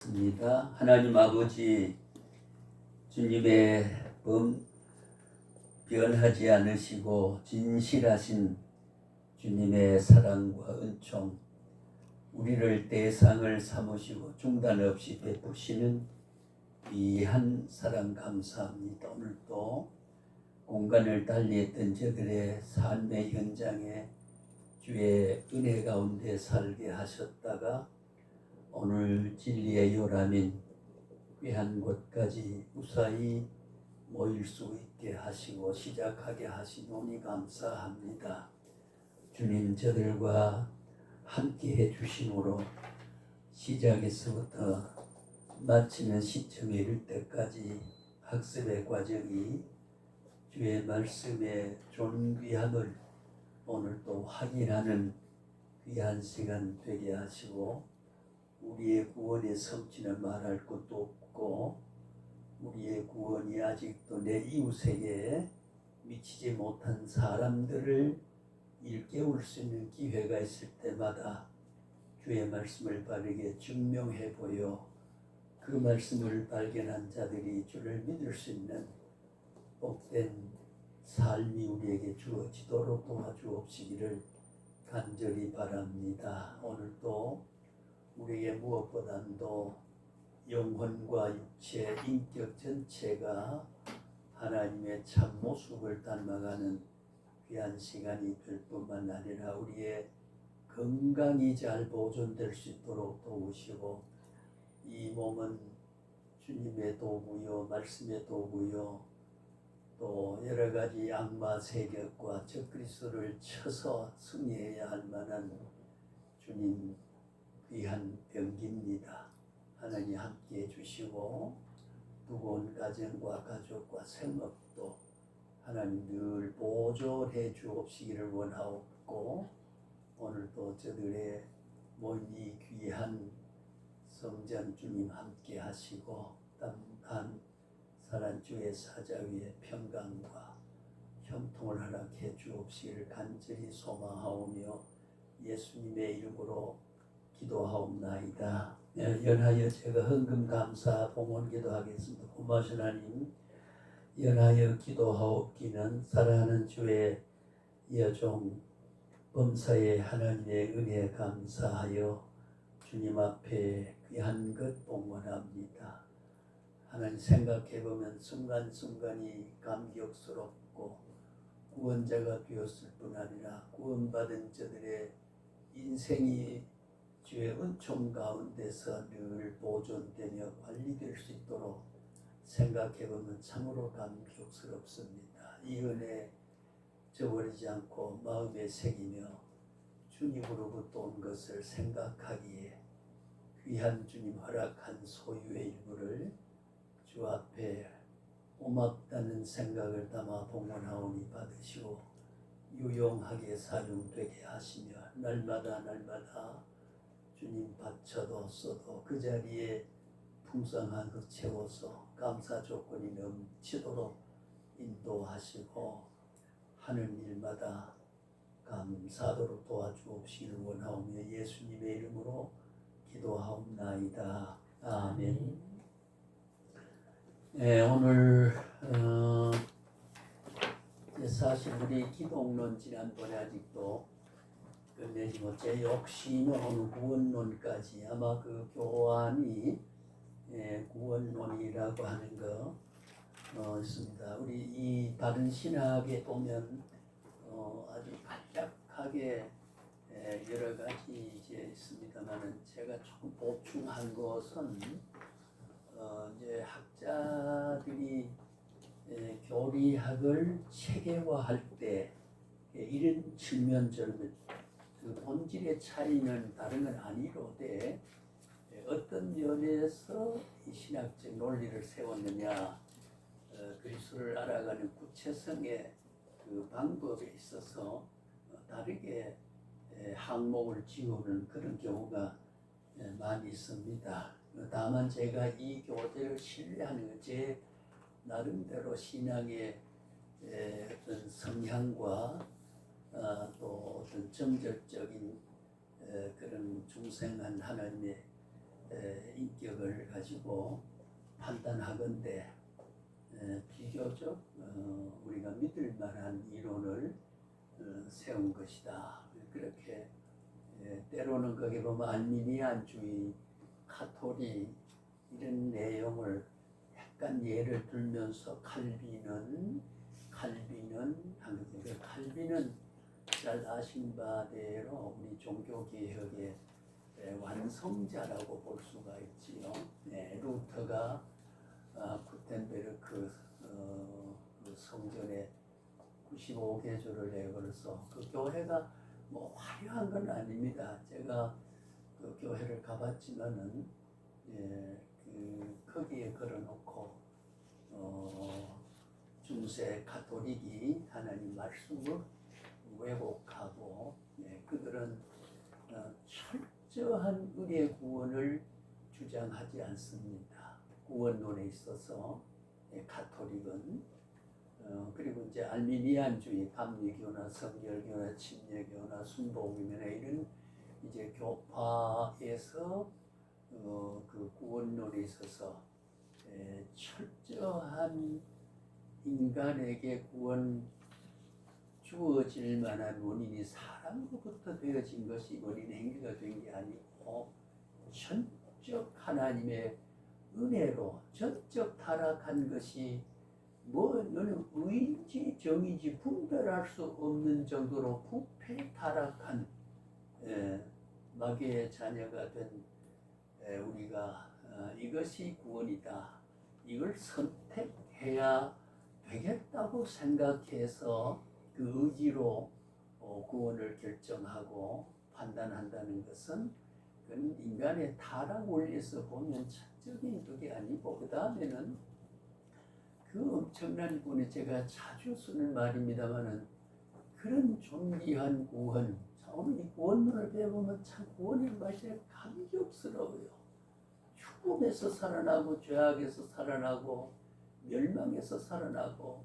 기도하겠습니다. 하나님 아버지, 주님의 변하지 않으시고 진실하신 주님의 사랑과 은총, 우리를 대상을 삼으시고 중단 없이 베푸시는 귀한 사랑 감사합니다. 오늘도 공간을 달리했던 저들의 삶의 현장에 주의 은혜 가운데 살게 하셨다가 오늘 진리의 요람인 귀한 곳까지 무사히 모일 수 있게 하시고 시작하게 하시노니 감사합니다. 주님, 저들과 함께 해주심으로 시작에서부터 마치는 시점에 이를 때까지 학습의 과정이 주의 말씀의 존귀함을 오늘 또 확인하는 귀한 시간 되게 하시고, 우리의 구원의 성취는 말할 것도 없고 우리의 구원이 아직도 내 이웃에게 미치지 못한 사람들을 일깨울 수 있는 기회가 있을 때마다 주의 말씀을 바르게 증명해 보여 그 말씀을 발견한 자들이 주를 믿을 수 있는 복된 삶이 우리에게 주어지도록 도와주옵시기를 간절히 바랍니다. 오늘도 우리에게 무엇보다도 영혼과 육체, 인격 전체가 하나님의 참 모습을 닮아가는 귀한 시간이 될 뿐만 아니라 우리의 건강이 잘 보존될 수 있도록 도우시고, 이 몸은 주님의 도구요, 말씀의 도구요, 또 여러 가지 악마 세력과 적그리스도를 쳐서 승리해야 할 만한 주님 귀한 병기입니다. 하나님 함께 해주시고 두고온 가정과 가족과 생업도 하나님 늘 보존해 주옵시기를 원하옵고, 오늘도 저들의 모인 이 귀한 성전 주님 함께 하시고 담한 사란주의 사자 위에 평강과 형통을 허락해 주옵시기를 간절히 소망하오며 예수님의 이름으로 기도하옵나이다. 연하여 제가 헌금 감사 봉헌 기도하겠습니다. 고마우신 하나님, 연하여 기도하옵기는 사랑하는 주의 여종 범사의 하나님의 은혜에 감사하여 주님 앞에 귀한 것 봉헌합니다. 하나님, 생각해보면 순간순간이 감격스럽고 구원자가 되었을 뿐 아니라 구원받은 저들의 인생이 주의 은총 가운데서 늘 보존되며 관리될 수 있도록 생각해보면 참으로 감격스럽습니다. 이 은혜 저버리지 않고 마음에 새기며 주님으로부터 온 것을 생각하기에 귀한 주님 허락한 소유의 일부를 주 앞에 고맙다는 생각을 담아 봉헌하오니 받으시고 유용하게 사용되게 하시며 날마다 주님 바쳐도 써도 그 자리에 풍성한 것 채워서 감사 조건이 넘치도록 인도하시고 하는 일마다 감사도록 도와주옵시기를 원하오며 예수님의 이름으로 기도하옵나이다. 아멘. 네, 오늘 사실 우리 기독론 지난번에 아직도 끝내지 못해 욕심은 오늘 구원론까지, 아마 그 교환이 구원론이라고 하는 거 있습니다. 우리 이 바른 신학에 보면 아주 간략하게 여러 가지 이제 있습니다만은 제가 조금 보충한 것은 이제 학자들이 교리학을 체계화할 때 이런 측면적인 그 본질의 차이는 다른 건 아니로되 어떤 면에서 이 신학적 논리를 세웠느냐, 그리스도를 알아가는 구체성의 그 방법에 있어서 다르게 항목을 지우는 그런 경우가 많이 있습니다. 다만 제가 이 교재를 신뢰하는 것, 제 나름대로 신앙의 어떤 성향과 또 어떤 정절적인 그런 중생한 하나님의 인격을 가지고 판단하건대 비교적 우리가 믿을 만한 이론을 세운 것이다. 그렇게 때로는 거기 보면 알미니안주의, 카톨릭 이런 내용을 약간 예를 들면서 칼빈은 한 거죠. 그 칼빈은 잘 아신 바대로 우리 종교개혁의 완성자라고 볼 수가 있지요. 루터가 구텐베르크 그 성전에 95개조를 내걸어서 그 교회가 뭐 화려한 건 아닙니다. 제가 그 교회를 가봤지만은 거기에 걸어놓고 중세 가톨릭이 하나님 말씀을 왜곡하고 그들은 철저한 의례 구원을 주장하지 않습니다. 구원론에 있어서 가톨릭은 그리고 이제 알미니안주의, 감리교나 성결교나 침례교나 순복음이나 이런 이제 교파에서 그 구원론에 있어서 철저한 인간에게 구원 주어질 만한 원인이 사람으로부터 되어진 것이 원인 행위가 된 게 아니고 전적 하나님의 은혜로 전적 타락한 것이 뭐 너는 의인지 정인지 분별할 수 없는 정도로 부패 타락한 마귀의 자녀가 된 우리가 이것이 구원이다. 이걸 선택해야 되겠다고 생각해서 그 의지로 구원을 결정하고 판단한다는 것은 그건 인간의 타락 원리에서 보면 차적인 그게 아니고 그 다음에는 그 엄청난 구원에 제가 자주 쓰는 말입니다만은 그런 존귀한 구원, 오늘 이 구원론을 배워보면 참 구원의 말이 감격스러워요. 죽음에서 살아나고 죄악에서 살아나고 멸망에서 살아나고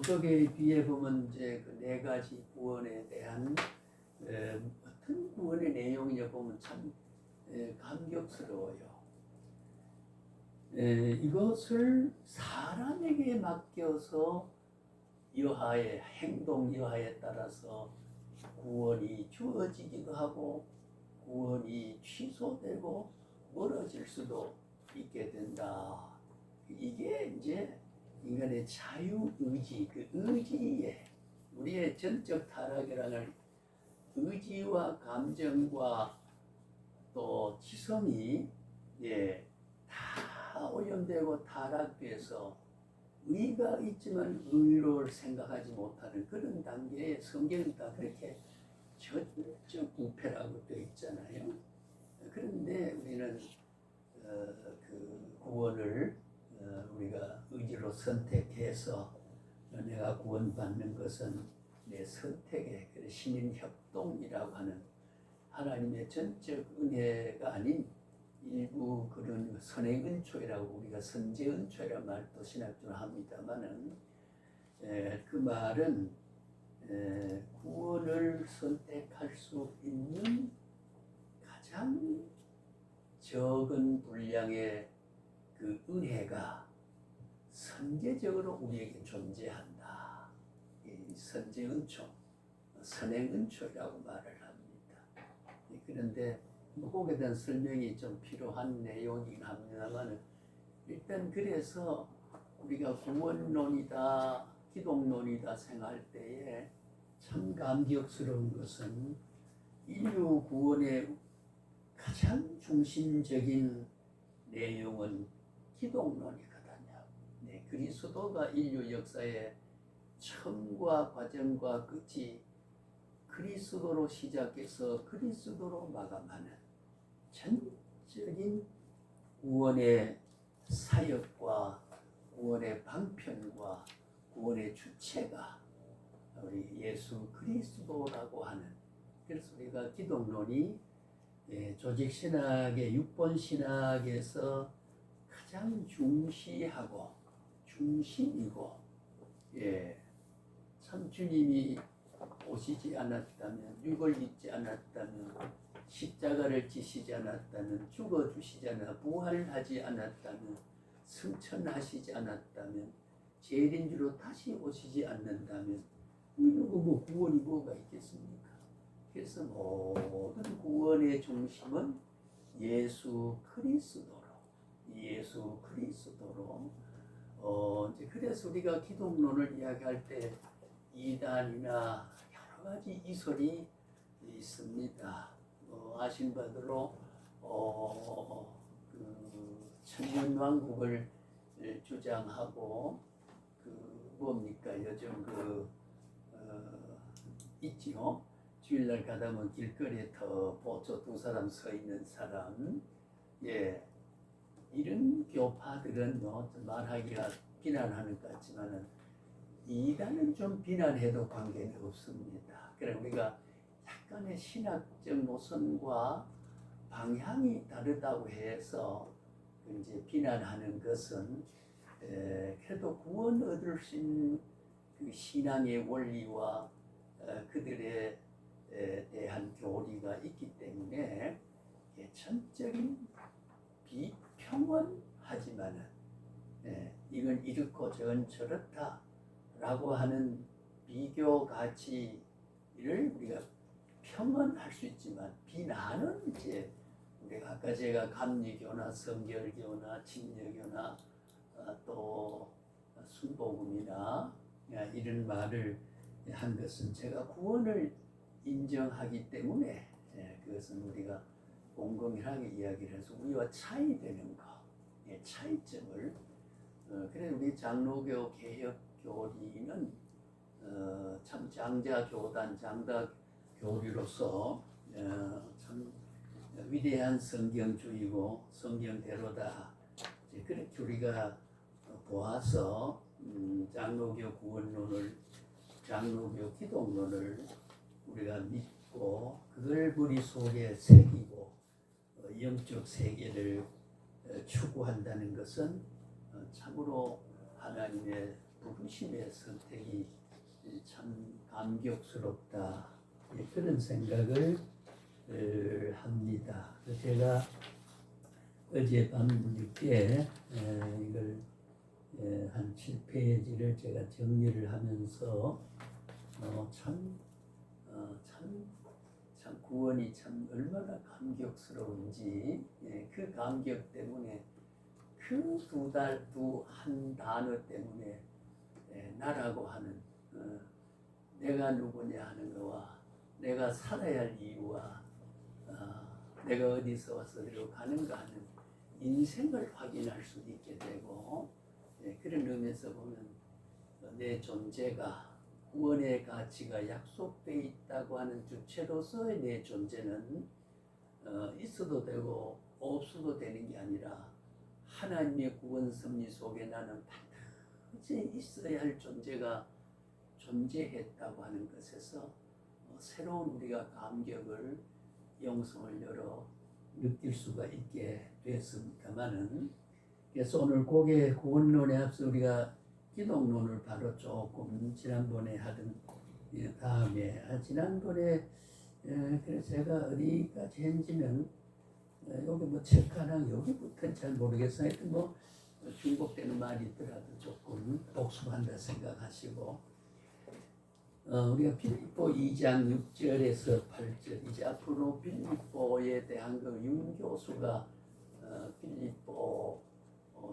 거기에 뒤에 보면 이제 그 네 가지 구원에 대한 어떤 구원의 내용이냐 보면 참 감격스러워요. 이것을 사람에게 맡겨서 여하의 행동 여하에 따라서 구원이 주어지기도 하고 구원이 취소되고 멀어질 수도 있게 된다. 이게 이제 인간의 자유의지, 그 의지에 우리의 전적 타락이라는 의지와 감정과 또 지성이 다 오염되고 타락돼서 의가 있지만 의로를 생각하지 못하는 그런 단계에 성경은 다 그렇게 전적 부패라고 되어 있잖아요. 그런데 우리는 그 구원을 우리가 의지로 선택해서 내가 구원받는 것은 내 선택의 신인 협동이라고 하는 하나님의 전적 은혜가 아닌 일부 그런 선행 은초이라고 우리가 선제 은초이라는 말도 신학적으로 합니다만은 그 말은 구원을 선택할 수 있는 가장 적은 분량의 그 은혜가 선제적으로 우리에게 존재한다. 이 선제 은초, 선행 은초라고 말을 합니다. 그런데 거기에 대한 설명이 좀 필요한 내용이긴 합니다만 일단 그래서 우리가 구원론이다, 기독론이다 생각할 때에 참 감격스러운 것은 인류 구원의 가장 중심적인 내용은 기독론이거든요. 그리스도가 인류 역사의 처음과 과정과 끝이 그리스도로 시작해서 그리스도로 마감하는 전적인 구원의 사역과 구원의 방편과 구원의 주체가 우리 예수 그리스도라고 하는, 그래서 우리가 기독론이 조직신학의 육본신학에서 가장 중시하고 중심이고 참 주님이 오시지 않았다면, 육을 입지 않았다면 십자가를 지시지 않았다면, 죽어주시지 않았다면, 부활하지 않았다면, 승천하시지 않았다면, 재림주로 다시 오시지 않는다면 이런 뭐 구원이 뭐가 있겠습니까? 그래서 모든 구원의 중심은 예수 그리스도로, 예수 그리스도로. 이제 그래서 우리가 기독론을 이야기할 때 이단이나 여러 가지 이설이 있습니다. 아신 바대로 그 천년왕국을 주장하고 뭡니까 요즘 있지요. 주일날 가다 보면 길거리에 보초 두 사람 서 있는 사람, 이런 교파들은 말하기가 비난하는 것 같지만은 이단은 좀 비난해도 관계는 없습니다. 그래 우리가 약간의 신학적 노선과 방향이 다르다고 해서 이제 비난하는 것은 그래도 구원 얻을 수 있는 그 신앙의 원리와 그들에 대한 교리가 있기 때문에 전적인 비평원하지만은 이건 이렇고 저건 저렇다라고 하는 비교 가치를 우리가 평언할 수 있지만 비난은 이제 우리가 아까 제가 감리교나 성결교나 침례교나 또 순복음이나 이런 말을 한 것은 제가 구원을 인정하기 때문에 그것은 우리가 공공연하게 이야기를 해서 우리와 차이되는 거, 차이점을 그래 우리 장로교 개혁 교리는 참 장자교단 장다 교리로서 참 위대한 성경주의고 성경대로다 그렇게 우리가 보아서 장로교 구원론을 장로교 기독론을 우리가 믿고 그걸 우리 속에 새기고 영적 세계를 추구한다는 것은 참으로 하나님의 부르심의 선택이 참 감격스럽다 그런 생각을 합니다. 제가 어젯밤 늦게 이걸 한 7페이지를 제가 정리를 하면서 참 구원이 참 얼마나 감격스러운지 그 감격 때문에 그 한 단어 때문에 나라고 하는 내가 누구냐 하는 거와 내가 살아야 할 이유와 내가 어디서 와서 어디로 가는가 하는 인생을 확인할 수 있게 되고 그런 의미에서 보면 내 존재가 구원의 가치가 약속되어 있다고 하는 주체로서의 내 존재는 있어도 되고 없어도 되는 게 아니라 하나님의 구원 섭리 속에 나는 반드시 있어야 할 존재가 존재했다고 하는 것에서 새로운 우리가 감격을 영성을 열어 느낄 수가 있게 됐습니다만은 그래서 오늘 고개 구원론에 앞서 우리가 기독론을 바로 조금 지난번에 하던 다음에 지난번에 그래서 제가 어디까지 했는지는 여기 뭐 책 하나 여기부터는 잘 모르겠어요. 하여튼 뭐 중복되는 말이 있더라도 조금 복습한다 생각하시고 우리가 빌립보 2장 6절에서 8절 이제 앞으로 빌립보에 대한 그 윤 교수가 빌립보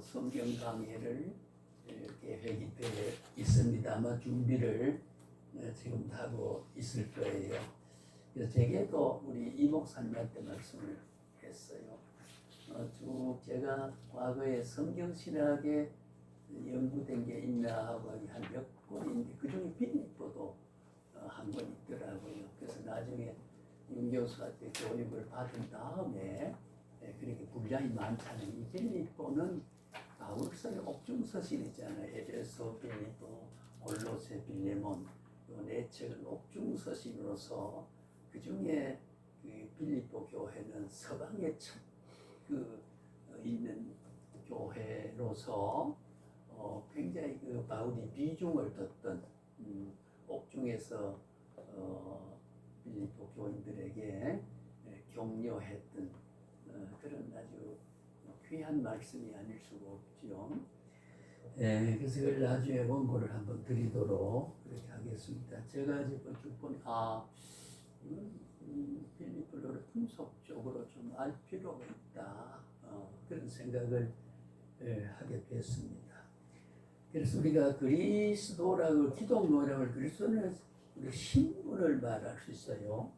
성경 강의를 계획이 되어 있습니다. 아마 준비를 지금 하고 있을 거예요. 그래서 제게도 우리 이 목사님한테 말씀을 했어요. 쭉 제가 과거에 성경신학에 연구된 게 있나 하고 한 몇 권인데 그중에 빌립보도 한 권 있더라고요. 그래서 나중에 윤 교수한테 교육을 받은 다음에 그렇게 분량이 많잖아요. 이 빌립보는 바울서의 옥중서신이잖아요. 에베소, 빌립보, 골로새, 빌레몬 요 네 책은 옥중서신으로서 그 중에 그 빌립보 교회는 서방에 첫 있는 교회로서 굉장히 그 바울이 비중을 뒀던 옥중에서 빌립보 교인들에게 격려했던 그런 아주 귀한 말씀이 아닐 수가 없지요. 그래서 그걸 나중에 원고를 한번 드리도록 그렇게 하겠습니다. 제가 지금 쭉 보니 빌립보를 분석적으로 좀 알 필요가 있다, 그런 생각을 하게 됐습니다. 그래서 우리가 그리스도라고 기독론을 그리스도는 우리 신분을 말할 수 있어요.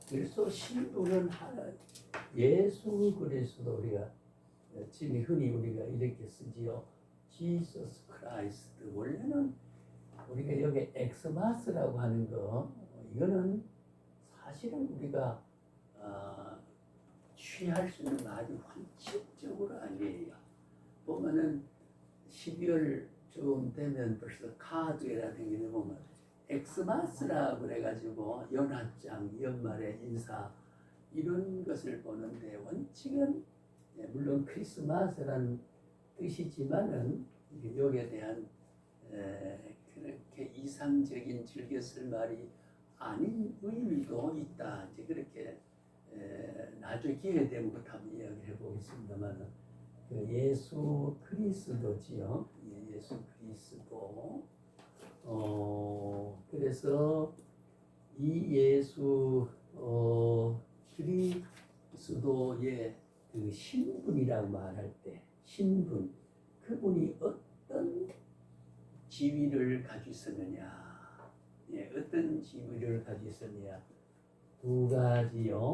그리스도 신분은 하나, 예수 그리스도. 우리가 지금 흔히 우리가 이렇게 쓰지요. Jesus Christ. 원래는 우리가 여기 엑스마스라고 하는 거, 이거는 사실은 우리가 취할 수 있는 아주 원칙적으로 아니에요. 보면은 12월 좀 되면 벌써 카드라든지 보면 엑스마스라 그래가지고 연합장, 연말의 인사 이런 것을 보는데, 원칙은 물론 크리스마스라는 뜻이지만은 여기에 대한 그렇게 이상적인 즐겨 쓸 말이 아닌 의미도 있다. 이제 그렇게 나중에 기회 되면 그것 한번 이야기를 해보겠습니다만은, 그 예수 그리스도지요. 예수 그리스도. 그래서 이 예수 그리스도의 그 신분이라고 말할 때, 신분, 그분이 어떤 지위를 가지고 있었느냐, 어떤 지위를 가지고 있었느냐, 두 가지요.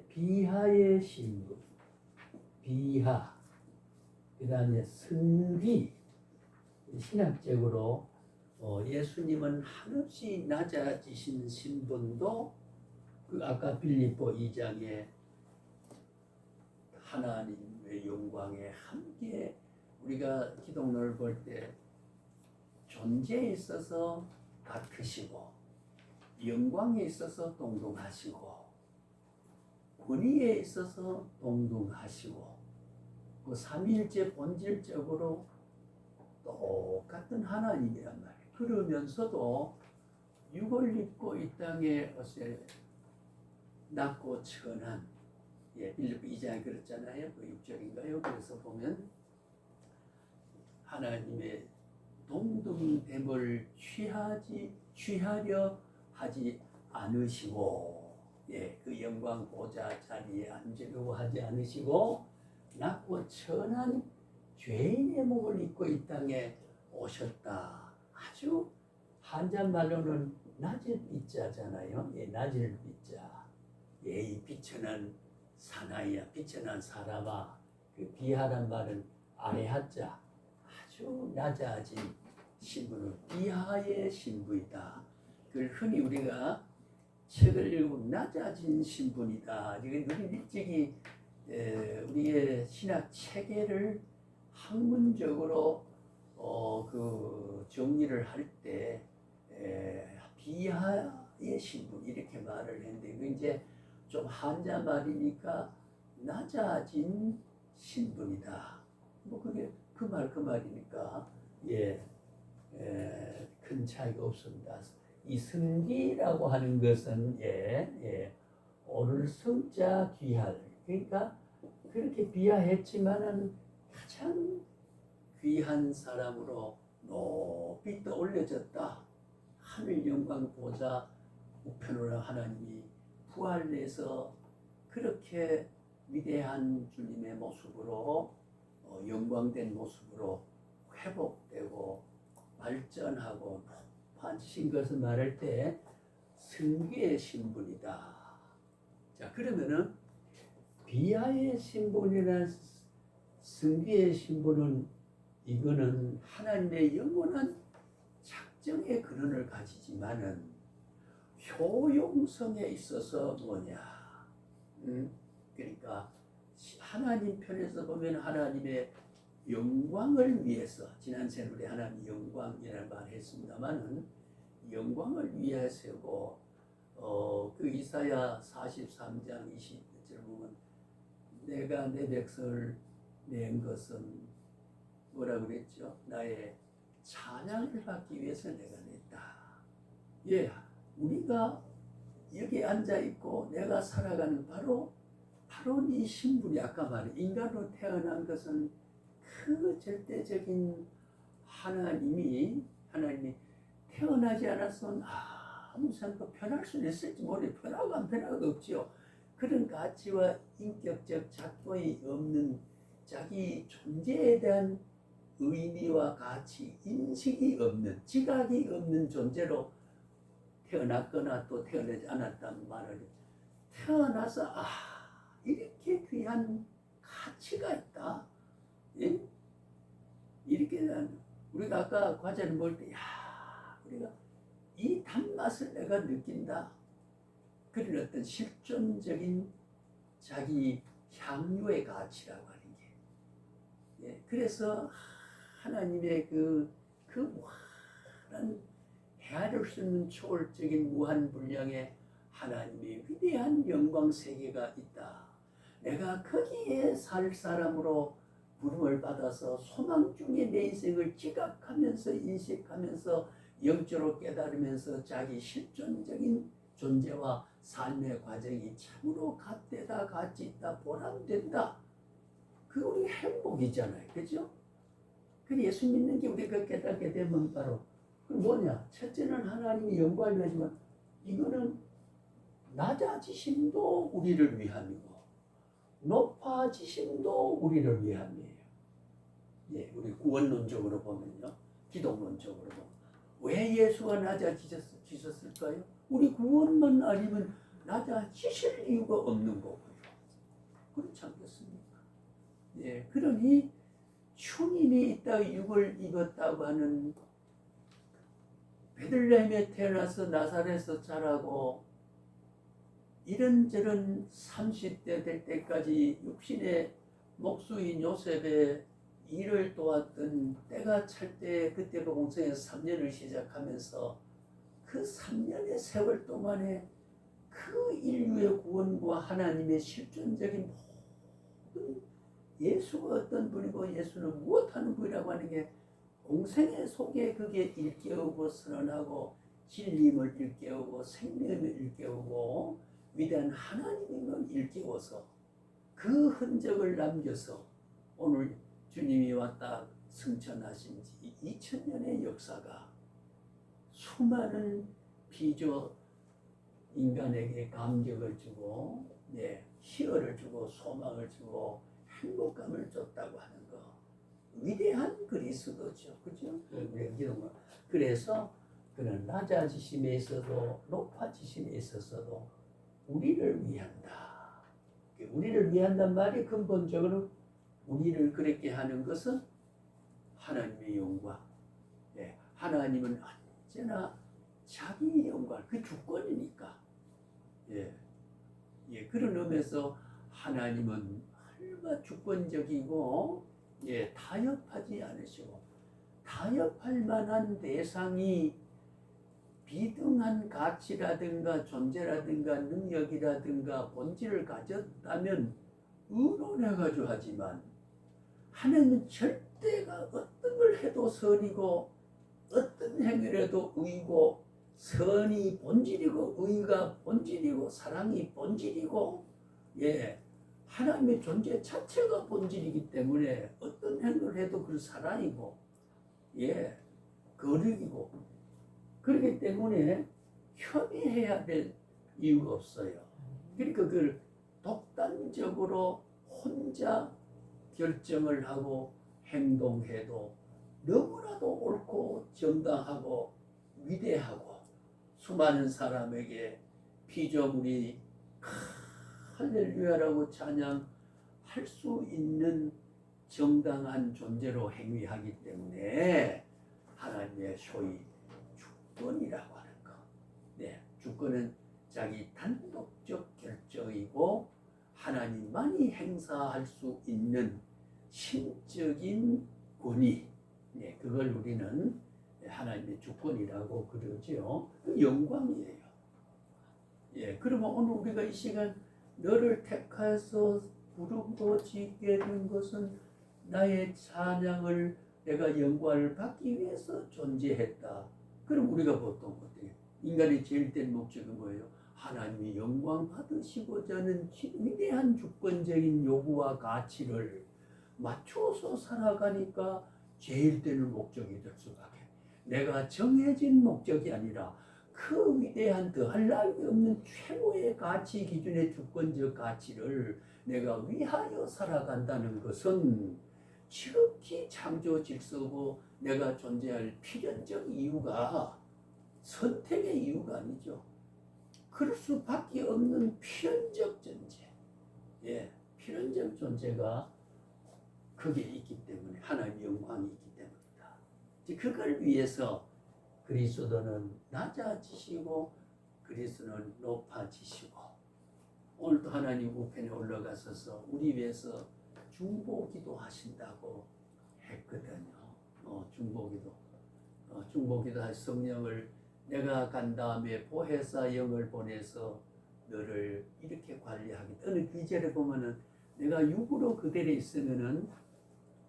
비하의 신분, 비하, 그 다음에 승비. 신학적으로 예수님은 한없이 낮아지신 신분도 그 아까 빌립보 2장에 하나님의 영광에 함께, 우리가 기독론을 볼 때 존재에 있어서 같으시고 영광에 있어서 동등하시고 권위에 있어서 동등하시고 그 삼위일체 본질적으로 똑같은 하나님이란 말이에요. 그러면서도 육을 입고 이 땅에 낮고 천한, 빌립보 2장에 그랬잖아요. 그 6절인가요? 그래서 보면 하나님의 동등됨을 취하려 하지 않으시고, 그 영광 보좌 자리에 앉으려고 하지 않으시고, 낮고 천한 죄인의 몸을 입고 이 땅에 오셨다. 아주 한자말로는 낮을 빛자잖아요. 낮을 빛자. 이 비천한 사나이야, 비천한 사람아. 그 비하란 말은 아래 하자. 아주 낮아진 신분은 비하의 신분이다. 그걸 흔히 우리가 책을 읽으면 낮아진 신분이다. 이건 우리 일찍이 우리의 신학 체계를 학문적으로 그 정리를 할 때 비하의 신분 이렇게 말을 했는데, 그 이제 좀 한자 말이니까 낮아진 신분이다. 뭐 그게 그 말이니까 큰 차이가 없습니다. 이 승기라고 하는 것은 오를 성자 귀할, 그러니까 그렇게 비하했지만은 가장 귀한 사람으로 높이 떠올려졌다. 하늘 영광 보좌 우편으로 하나님이 부활해서 그렇게 위대한 주님의 모습으로 영광된 모습으로 회복되고 발전하고 높아지신 것을 말할 때 승기의 신분이다. 자, 그러면은 비하의 신분이나 승기의 신분은, 이거는 하나님의 영원한 작정의 근원을 가지지만은 효용성에 있어서 뭐냐? 그러니까 하나님 편에서 보면 하나님의 영광을 위해서, 지난 시간에 우리 하나님 영광이라는 말을 했습니다만은 영광을 위해서고, 그 이사야 43장 20절 보면 내가 내 백성을 낸 것은 뭐라 그랬죠? 나의 찬양을 받기 위해서 내가 냈다. 우리가 여기 앉아 있고 내가 살아가는 바로 바로 이 신분이 아까 말한 인간으로 태어난 것은 그 절대적인 하나님이 태어나지 않았으면 아무 생각 변할 수는 있을지 모르겠어요. 변하고 안 변화가 없지요. 그런 가치와 인격적 작동이 없는 자기 존재에 대한 의미와 가치, 인식이 없는, 지각이 없는 존재로 태어났거나 또 태어나지 않았다는 말을 태어나서 이렇게 귀한 가치가 있다. 예? 이렇게 우리가 아까 과자를 먹을 때 우리가 이 단맛을 내가 느낀다. 그런 어떤 실존적인 자기 향유의 가치라고 하는 게. 예, 그래서 하나님의 그 무한한 헤아릴 수 있는 초월적인 무한 분량의 하나님의 위대한 영광 세계가 있다. 내가 거기에 살 사람으로 부름을 받아서 소망 중에 내 인생을 지각하면서 인식하면서 영적으로 깨달으면서 자기 실존적인 존재와 삶의 과정이 참으로 갓되다, 가치 있다, 보람된다. 그 우리 행복이잖아요. 그죠? 그 예수 믿는 게 우리가 깨닫게 되면 바로 그 뭐냐? 첫째는 하나님이 영광을 하지만 이거는 낮아지심도 우리를 위함이고 높아지심도 우리를 위함이에요. 예, 우리 구원론적으로 보면요. 기독론적으로 보면 왜 예수가 낮아지셨을까요? 우리 구원만 아니면 낮아지실 이유가 없는 거고요. 그렇지 않겠습니까? 예, 그러니 주님이 이따 육을 입었다고 하는 베들레헴에 태어나서 나사렛에서 자라고 이런저런 30대 될 때까지 육신의 목수인 요셉의 일을 도왔던 때가 찰 때 그때가 공생에서 3년을 시작하면서 그 3년의 세월 동안에 그 인류의 구원과 하나님의 실존적인 모든 예수가 어떤 분이고 예수는 무엇하는 분이라고 하는 게 공생의 속에 그게 일깨우고 선언하고 진리임을 일깨우고 생명을 일깨우고 위대한 하나님임을 일깨워서 그 흔적을 남겨서 오늘 주님이 왔다 승천하신 지 2000년의 역사가 수많은 비조 인간에게 감격을 주고 희열을 주고 소망을 주고 행복감을 줬다고 하는 거 위대한 그리스도죠. 그죠? 그래서 그는 낮아지심에 있어도 높아지심에 있어서도 우리를 위한다. 우리를 위한단 말이 근본적으로 우리를 그렇게 하는 것은 하나님의 영광. 하나님은 언제나 자기의 영광, 그 주권이니까. 그런 의미에서 하나님은 얼마나 주권적이고 타협하지 않으시고 타협할 만한 대상이 비등한 가치라든가 존재라든가 능력이라든가 본질을 가졌다면 의논해가지고 하지만 하나님은 절대가 어떤 걸 해도 선이고 어떤 행위를 해도 의고 선이 본질이고 의가 본질이고 사랑이 본질이고 하나님의 존재 자체가 본질이기 때문에 어떤 행위를 해도 그 사랑이고 거룩이고 그렇기 때문에 협의해야 될 이유가 없어요. 그러니까 그걸 독단적으로 혼자 결정을 하고 행동해도 너무나도 옳고 정당하고 위대하고 수많은 사람에게 피조물이 할렐루야라고 찬양할 수 있는 정당한 존재로 행위하기 때문에 하나님의 소위 주권이라고 하는 거. 주권은 자기 단독적 결정이고 하나님만이 행사할 수 있는 신적인 권위. 그걸 우리는 하나님의 주권이라고 그러지요. 영광이에요. 그러면 오늘 우리가 이 시간 너를 택해서 부르고 짓게 된 것은 나의 찬양을 내가 영광을 받기 위해서 존재했다. 그럼 우리가 보통 어때요? 인간의 제일 된 목적은 뭐예요? 하나님이 영광 받으시고자 하는 위대한 주권적인 요구와 가치를 맞춰서 살아가니까 제일 되는 목적이 될 수밖에. 내가 정해진 목적이 아니라 그 위대한 더할 나위 없는 최고의 가치 기준의 주권적 가치를 내가 위하여 살아간다는 것은 지극히 창조 질서고 내가 존재할 필연적 이유가 선택의 이유가 아니죠. 그럴 수밖에 없는 필연적 존재. 예, 필연적 존재가 거기에 있기 때문에 하나님의 영광이 있기 때문이다. 그걸 위해서 그리스도는 낮아지시고 그리스도는 높아지시고 오늘도 하나님 우편에 올라가셔서 우리 위해서 중보기도 하신다고 했거든요. 중보기도 할 성령을 내가 간 다음에 보혜사 영을 보내서 너를 이렇게 관리하겠다. 어느 기절에 보면은 내가 육으로 그대로 있으면은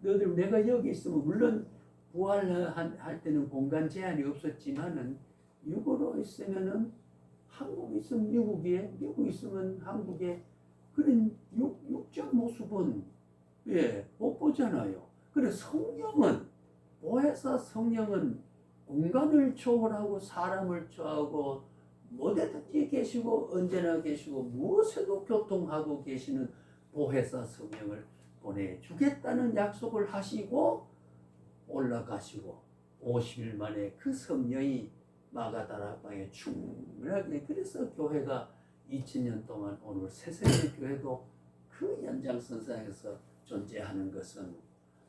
너들 내가 여기 있으면 물론 부활할 때는 공간 제한이 없었지만은 육으로 있으면은 한국 있으면 미국에, 미국 있으면 한국에 그런 육적 모습은 못 보잖아요. 그래서 성령은 보혜사 성령은 공간을 초월하고 사람을 초월하고 어디든지 계시고 언제나 계시고 무엇에도 교통하고 계시는 보혜사 성령을 보내주겠다는 약속을 하시고 올라가시고 50일 만에 그 성령이 마가다락방에 충분하게 그래서 교회가 2000년 동안 오늘 새세대 교회도 그 연장선상에서 존재하는 것은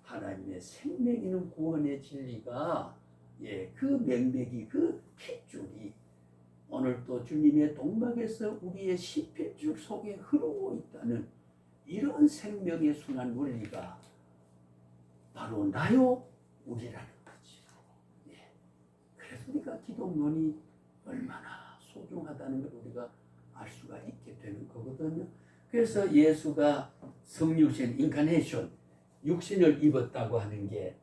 하나님의 생명이는 구원의 진리가 그 맥맥이 그 핏줄이 오늘 또 주님의 동막에서 우리의 십필줄 속에 흐르고 있다는 이런 생명의 순환 원리가 바로 나요 우리라는 거지. 그래서 우리가 기독론이 얼마나 소중하다는 걸 우리가 알 수가 있게 되는 거거든요. 그래서 예수가 성육신 인카네이션 육신을 입었다고 하는 게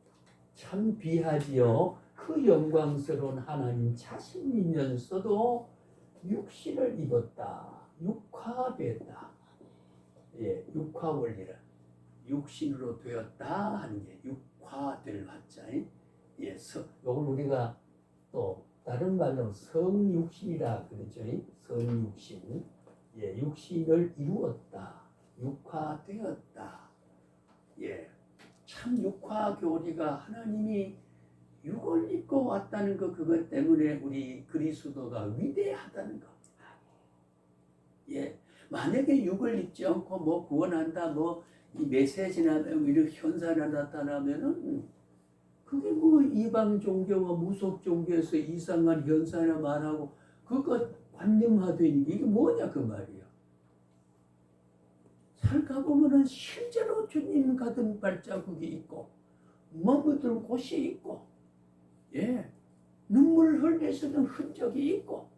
참 귀하지요. 그 영광스러운 하나님 자신이면서도 육신을 입었다. 육화됐다. 육화 원리라. 육신으로 되었다 하는 게 육화될 화자. 요걸 우리가 또 다른 말로 성육신이라 그러죠. 성육신. 육신을 이루었다. 육화되었다. 참 육화 교리가 하나님이 육을 입고 왔다는 것 그것 때문에 우리 그리스도가 위대하다는 것. 만약에 육을 입지 않고 뭐 구원한다 뭐 이 메시지나 이런 현상이 나타나면은 그게 뭐 이방 종교와 무속 종교에서 이상한 현상이나 말하고 그것 관념화되는 게 이게 뭐냐 그 말이야. 살다 보면은 실제로 주님 가던 발자국이 있고 머무던 곳이 있고 눈물 흘리시는 흔적이 있고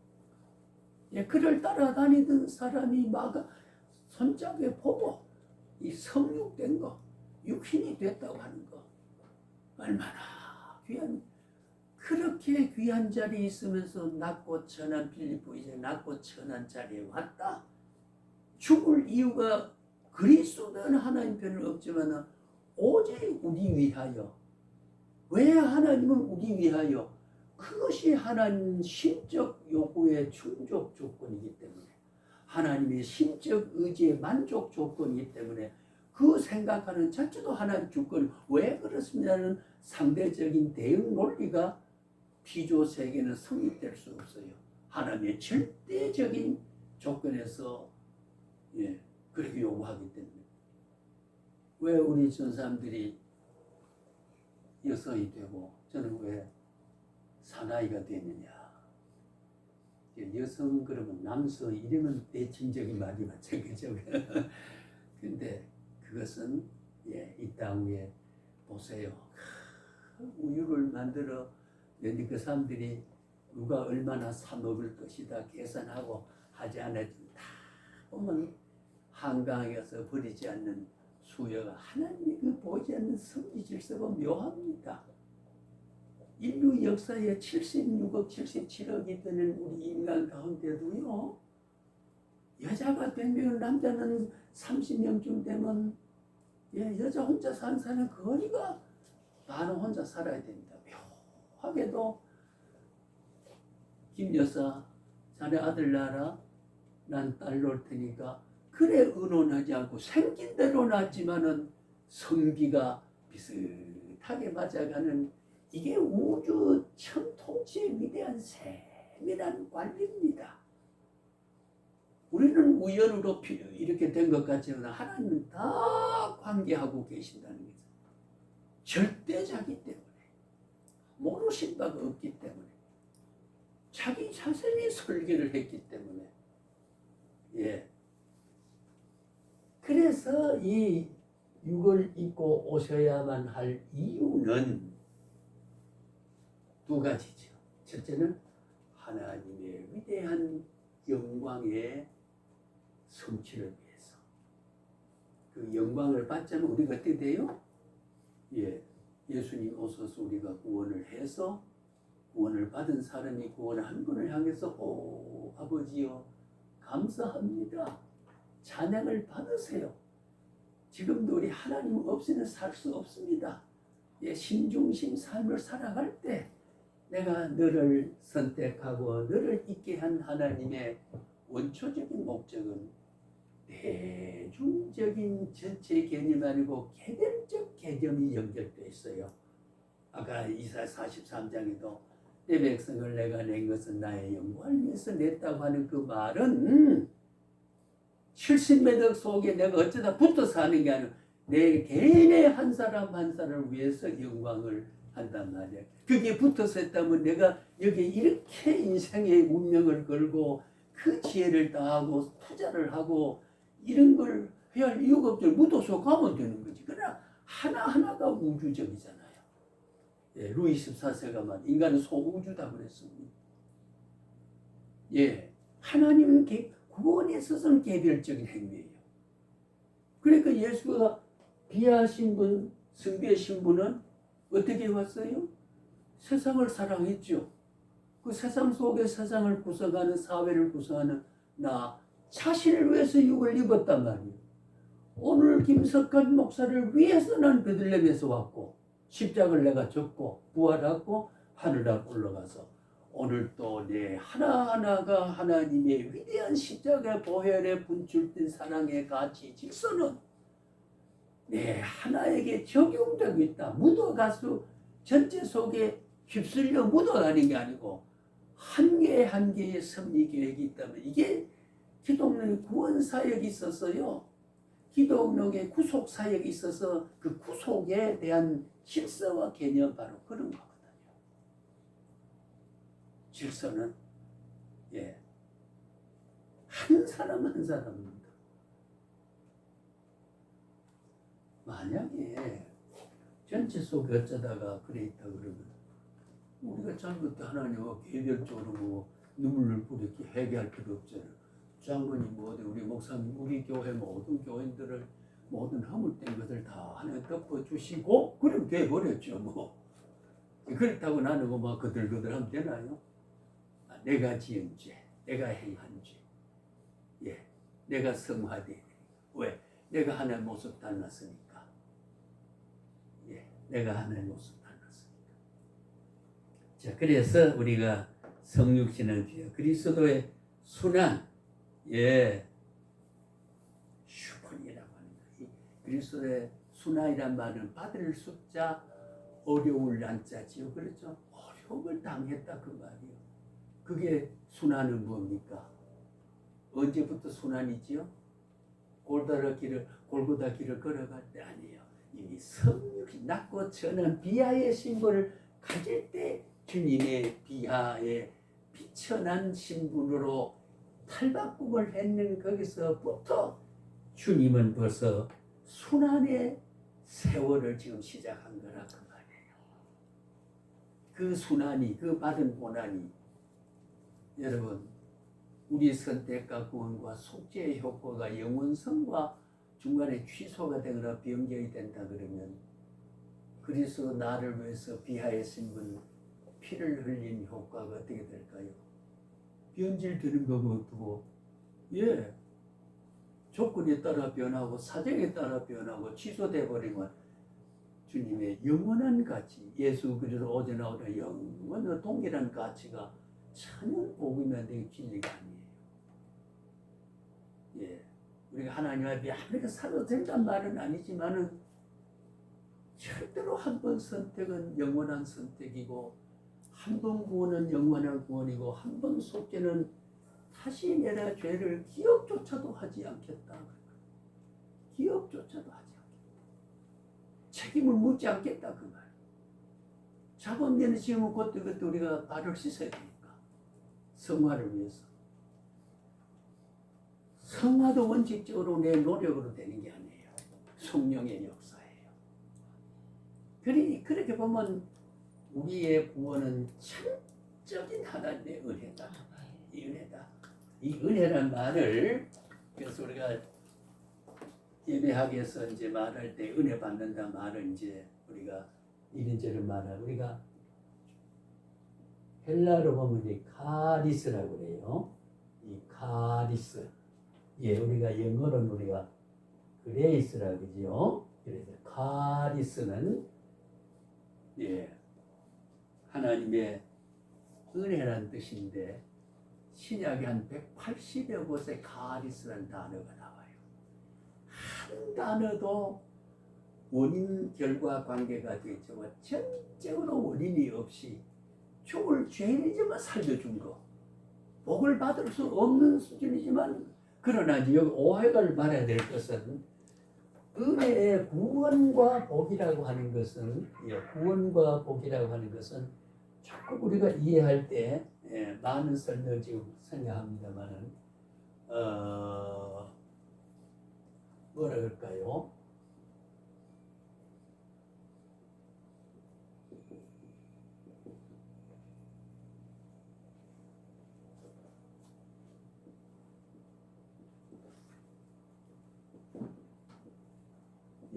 그를 따라다니던 사람이 막 손잡이 보고 이 성육된 거 육신이 됐다고 하는 거 얼마나 귀한 그렇게 귀한 자리에 있으면서 낮고 천한 빌립보 이제 낮고 천한 자리에 왔다. 죽을 이유가 그리스도는 하나님 편은 없지만 오직 우리 위하여. 왜 하나님은 우리 위하여? 그것이 하나님 신적 요구의 충족 조건이기 때문에 하나님의 신적 의지의 만족 조건이기 때문에 그 생각하는 자체도 하나님 주권. 왜 그렇습니다는 상대적인 대응 논리가 피조 세계는 성립될 수 없어요. 하나님의 절대적인 조건에서 그렇게 요구하기 때문에. 왜 우리 전 사람들이 여성이 되고 저는 왜 사나이가 되느냐. 여성 그러면 남성 이러면 대칭적인 말이 맞죠. 그죠? 근데 그것은 이 땅 위에 보세요. 우유를 만들어 그 사람들이 누가 얼마나 사 먹을 것이다 계산하고 하지 않아도 다 보면 한강에서 버리지 않는 수요가 하나님이 그 보이지 않는 성지 질서가 묘합니다. 인류 역사에 76억 77억이 되는 우리 인간 가운데도요 여자가 100명, 남자는 30명쯤 되면 여자 혼자 사는 사람은 거리가 반은 혼자 살아야 됩니다. 묘하게도 김 여사, 자네 아들 낳아라. 난 딸 놓을 테니까. 그래 의논하지 않고 생긴 대로 낳지만은 성비가 비슷하게 맞아가는, 이게 우주 천통치의 위대한 세밀한 관리입니다. 우리는 우연으로 이렇게 된 것 같지만 하나님은 다 관계하고 계신다는 거죠. 절대자기 때문에, 모르신 바가 없기 때문에, 자기 자신이 설계를 했기 때문에. 그래서 이 육을 입고 오셔야만 할 이유는 두 가지죠. 첫째는 하나님의 위대한 영광의 성취를 위해서. 그 영광을 받자면 우리가 어떻게 돼요? 예수님 오셔서 우리가 구원을 해서, 구원을 받은 사람이 구원한 분을 향해서 오 아버지여 감사합니다. 찬양을 받으세요. 지금도 우리 하나님 없이는 살 수 없습니다. 신중심 삶을 살아갈 때 내가 너를 선택하고 너를 있게 한 하나님의 원초적인 목적은 대중적인 전체 개념이 아니고 개별적 개념이 연결되어 있어요. 아까 이사야 43장에도 내 백성을 내가 낸 것은 나의 영광을 위해서 냈다고 하는 그 말은 70매덕 속에 내가 어쩌다 붙어서 하는 게 아니라 내 개인의 한 사람 한 사람을 위해서 영광을 한단 말이야. 그게 붙어서 했다면 내가 여기 이렇게 인생의 운명을 걸고 그 지혜를 다하고 투자를 하고 이런 걸 해야 할 이유가 없죠. 묻어서 가면 되는 거지. 그러나 하나하나가 우주적이잖아요. 루이 14세가 말 인간은 소우주다 그랬습니다. 하나님은 구원에 있어서는 개별적인 행위예요. 그러니까 예수가 비하신 분, 승비하신 분은 어떻게 왔어요? 세상을 사랑했죠. 그 세상 속에 세상을 구성하는, 사회를 구성하는 나 자신을 위해서 육을 입었단 말이에요. 오늘 김석환 목사를 위해서는 베들레헴에서 왔고 십자가를 내가 졌고 부활하고 하늘에 올라가서 오늘 또 내 하나하나가 하나님의 위대한 십자가 보혈에 분출된 사랑의 가치 질서는 내 하나에게 적용되고 있다. 묻어가서 전체 속에 휩쓸려 묻어가는 게 아니고 한 개 한 개의 섭리 계획이 있다면, 이게 기독론의 구원 사역이 있어서요. 기독론의 구속 사역이 있어서 그 구속에 대한 질서와 개념 바로 그런 거거든요. 질서는 한 사람 한 사람입니다. 만약에 전체 속에 어쩌다가 그래 있다 그러면 우리가 잘못해 하나님과 개별적으로 뭐 눈물을 뿌리게 회개할 필요 없잖아요. 장로님 우리 목사님 우리 교회 모든 교인들을 모든 허물된 것을 다 하나님 덮어주시고 그럼 돼버렸죠. 뭐 그렇다고 나는 뭐 거들거들 하면 되나요? 내가 지은 죄, 내가 행한 죄, 내가 성화되 왜? 내가 하나님의 모습 닮았으니까. 내가 하나님의 모습 닮았으니까. 자, 그래서 우리가 성육신은 그리스도의 순환, 슈퍼이라고 하는 거예요. 그리스도의 순환이란 말은 받을 숫자, 어려울 난자지요. 그렇죠? 어려움을 당했다 그 말이요. 그게 순환은 뭡니까? 언제부터 순환이지요? 골고다 길을 걸어갈 때 아니에요. 이미 성육신 낮고 천한 비하의 신분을 가질 때 주님의 비하에 비천한 신분으로 탈바꿈을 했는 거기서부터 주님은 벌써 순환의 세월을 지금 시작한 거라 그 말이에요. 그 순환이, 그 받은 고난이 여러분 우리 선택과 구원과 속죄의 효과가 영원성과 중간에 취소가 되거나 변경이 된다 그러면 그리스도 나를 위해서 비하했은 분 피를 흘린 효과가 어떻게 될까요? 변질되는 거고 두고 조건에 따라 변하고 사정에 따라 변하고 취소돼 버리면 주님의 영원한 가치, 예수 그리스도 어제 나오던 영원한 동일한 가치가 천연 복음이 되는 진리가 아니에요. 예, 우리가 하나님 앞에 아무리 살아도 된다는 말은 아니지만은 절대로 한 번 선택은 영원한 선택이고 한 번 구원은 영원한 구원이고 한 번 속죄는 다시 내가 죄를 기억조차도 하지 않겠다. 기억조차도 하지 않겠다. 책임을 묻지 않겠다 그 말. 작업되는 지금은 그것도 우리가 발을 씻어야 되니까. 성화를 위해서. 성화도 원칙적으로 내 노력으로 되는 게 아니에요. 성령의 역사예요. 그렇게 보면 우리의 구원은 천적인 하나님의 은혜다. 이 은혜다. 이 은혜란 말을 그래서 우리가 예배학에서 이제 말할 때 은혜 받는다 말을 이제 우리가 이런저런 말을 우리가 헬라로 보면 이 카리스라고 그래요. 이 카리스. 예, 우리가 영어로는 우리가 그레이스라고 그러죠. 그래서 카리스는 예, 하나님의 은혜란 뜻인데 신약에 한 180여 곳에 카리스라는 단어가 나와요. 한 단어도 원인 결과 관계가 되지만 전적으로 원인이 없이 죽을 죄인이지만 살려준 거 복을 받을 수 없는 수준이지만 그러나 여기 오해를 말해야 될 것은 은혜의 구원과 복이라고 하는 것은 구원과 복이라고 하는 것은 조금 우리가 이해할 때 많은 설명을 지금 생각합니다만은 뭐라 그럴까요?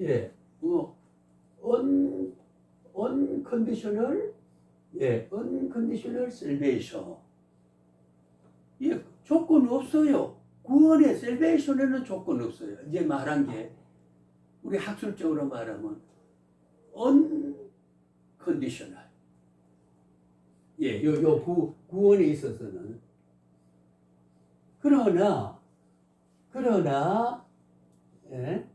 예, unconditional, unconditional salvation. 예, 조건 없어요. 구원의 salvation에는 조건 없어요. 이제 말한 게 우리 학술적으로 말하면 unconditional. 예, 구원에 있어서는 그러나 예.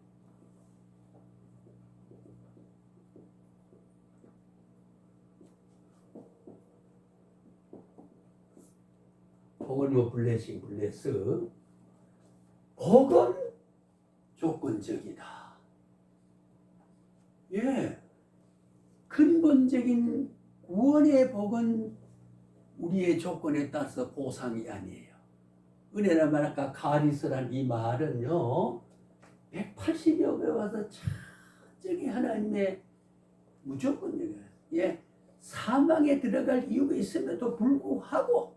복은 블레싱 블레스 복은 조건적이다. 예, 근본적인 구원의 복은 우리의 조건에 따라서 보상이 아니에요. 은혜란 말 아까 카리스란 이 말은요 180여 배 와서 천적이 하나님의 무조건적이에요. 예, 사망에 들어갈 이유가 있음에도 불구하고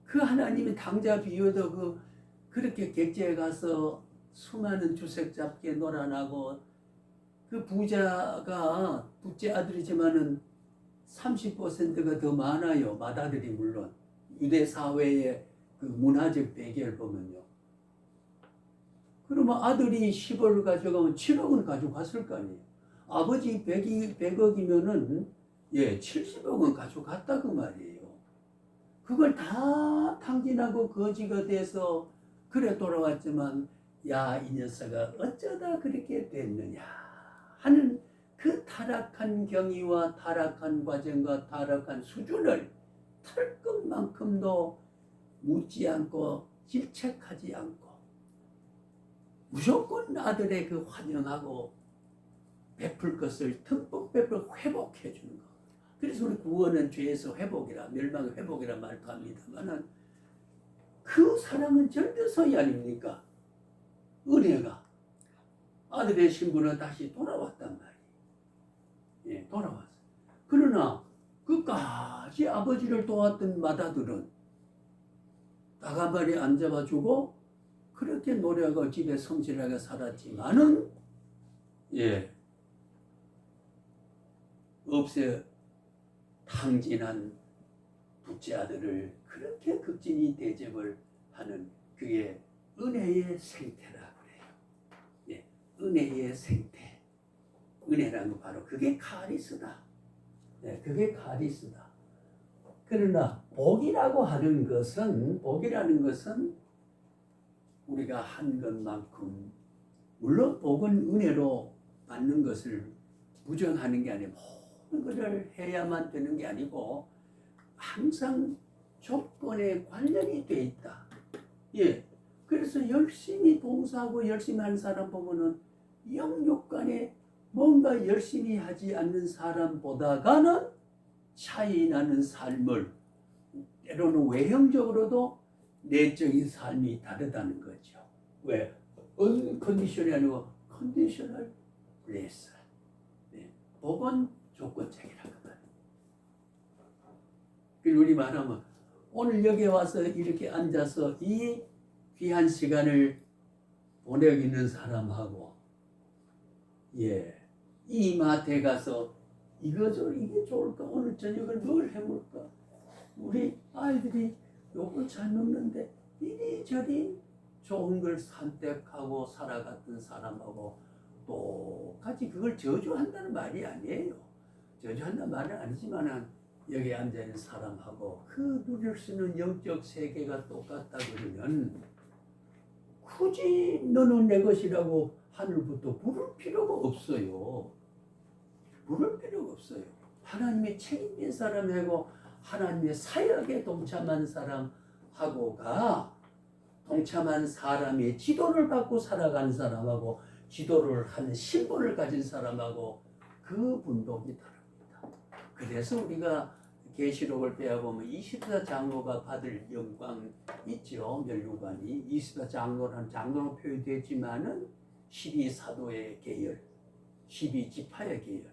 그 하나님의 당자 비유도 그렇게 객지에 가서 수많은 주색 잡게 놀아나고 그 부자가 둘째 아들이지만은 30%가 더 많아요. 맏아들이 물론 유대 사회의 그 문화적 배경을 보면요. 그러면 아들이 10억을 가져가면 7억은 가져갔을 거 아니에요. 아버지 100억이면은 70억은 가져갔다 그 말이에요. 그걸 다 탕진하고 거지가 돼서 그래 돌아왔지만 야, 이 녀석아 어쩌다 그렇게 됐느냐 하는 그 타락한 경위와 타락한 과정과 타락한 수준을 털끝만큼도 묻지 않고 질책하지 않고 무조건 아들의 그 환영하고 베풀 것을 듬뿍 베풀 회복해 주는 거. 그래서 우리 구원은 죄에서 회복이라 멸망의 회복이라 말도 합니다만은 그 사랑은 절대서이 아닙니까? 은혜가 아들의 신분은 다시 돌아왔단 말이에요. 예, 돌아왔어요. 그러나 끝까지 아버지를 도왔던 맏아들은 나가발이 안 잡아주고 그렇게 노력하고 집에 성실하게 살았지만은 없애 탕진한 둘째 아들을 그렇게 극진히 대접을 하는 그게 은혜의 생태라고 그래요. 예, 은혜의 생태. 은혜라는 거 바로 그게 카리스다. 예, 그게 카리스다. 그러나 복이라는 것은 우리가 한 것만큼, 물론 복은 은혜로 받는 것을 부정하는 게 아니고 모든 것을 해야만 되는 게 아니고 항상 조건에 관련이 돼 있다. 예. 그래서 열심히 봉사하고 열심히 하는 사람 보면은 영육간에 뭔가 열심히 하지 않는 사람보다가는 차이 나는 삶을, 때로는 외형적으로도 내적인 삶이 다르다는 거죠. 왜? 언컨디션이 아니고 컨디셔널 블레스. 네. 복은 조건적이라고 말해요. 그리고 우리 말하면 오늘 여기 와서 이렇게 앉아서 이 귀한 시간을 보내고 있는 사람하고, 예, 이 마트에 가서 이게 좋을까? 오늘 저녁을 뭘 해볼까? 우리 아이들이 요걸 잘 먹는데 이리저리 좋은 걸 선택하고 살아갔던 사람하고 똑같이 그걸 저주한다는 말이 아니에요. 저주한다는 말은 아니지만은 여기 앉아있는 사람하고 그 누릴 수 있는 영적 세계가 똑같다 그러면 굳이 너는 내 것이라고 하늘부터 부를 필요가 없어요. 부를 필요가 없어요. 하나님의 책임진 사람하고 하나님의 사역에 동참한 사람하고가, 동참한 사람의 지도를 받고 살아가는 사람하고 지도를 하는 신분을 가진 사람하고 그 분동이 다릅니다. 그래서 우리가 계시록을 배워보면 24장로가 받을 영광 있죠. 멸류관이 24장로라는 장로로 표현되지만은 12사도의 계열, 12지파의 계열,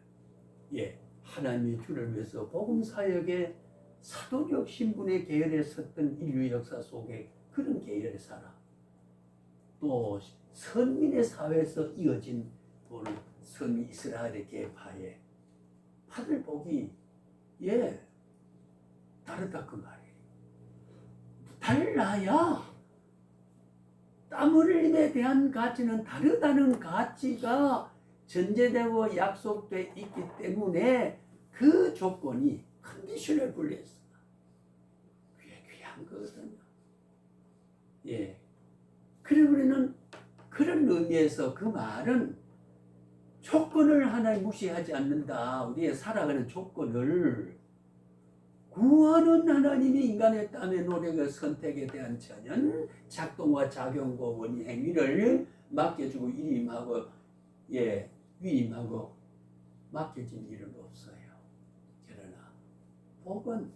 예, 하나님의 주를 위해서 복음 사역의 사도적 신분의 계열에 섰던 인류 역사 속에 그런 계열의 사람, 또 선민의 사회에서 이어진 오늘 선민 이스라엘의 계파에 받을 복이, 예, 다르다 그 말이에요. 달라야 땀 흘림에 대한 가치는 다르다는 가치가 전제되고 약속돼 있기 때문에 그 조건이 컨디셔널 블레스, 귀한 거거든요. 예. 그래 우리는 그런 의미에서 그 말은 조건을 하나님 무시하지 않는다. 우리의 살아가는 조건을 구하는 하나님이 인간의 땀의 노력의 선택에 대한 전혀 작동과 작용과 원인 행위를 맡겨주고 일임하고, 예, 위임하고 맡겨진 일은 없어요. 그러나 복은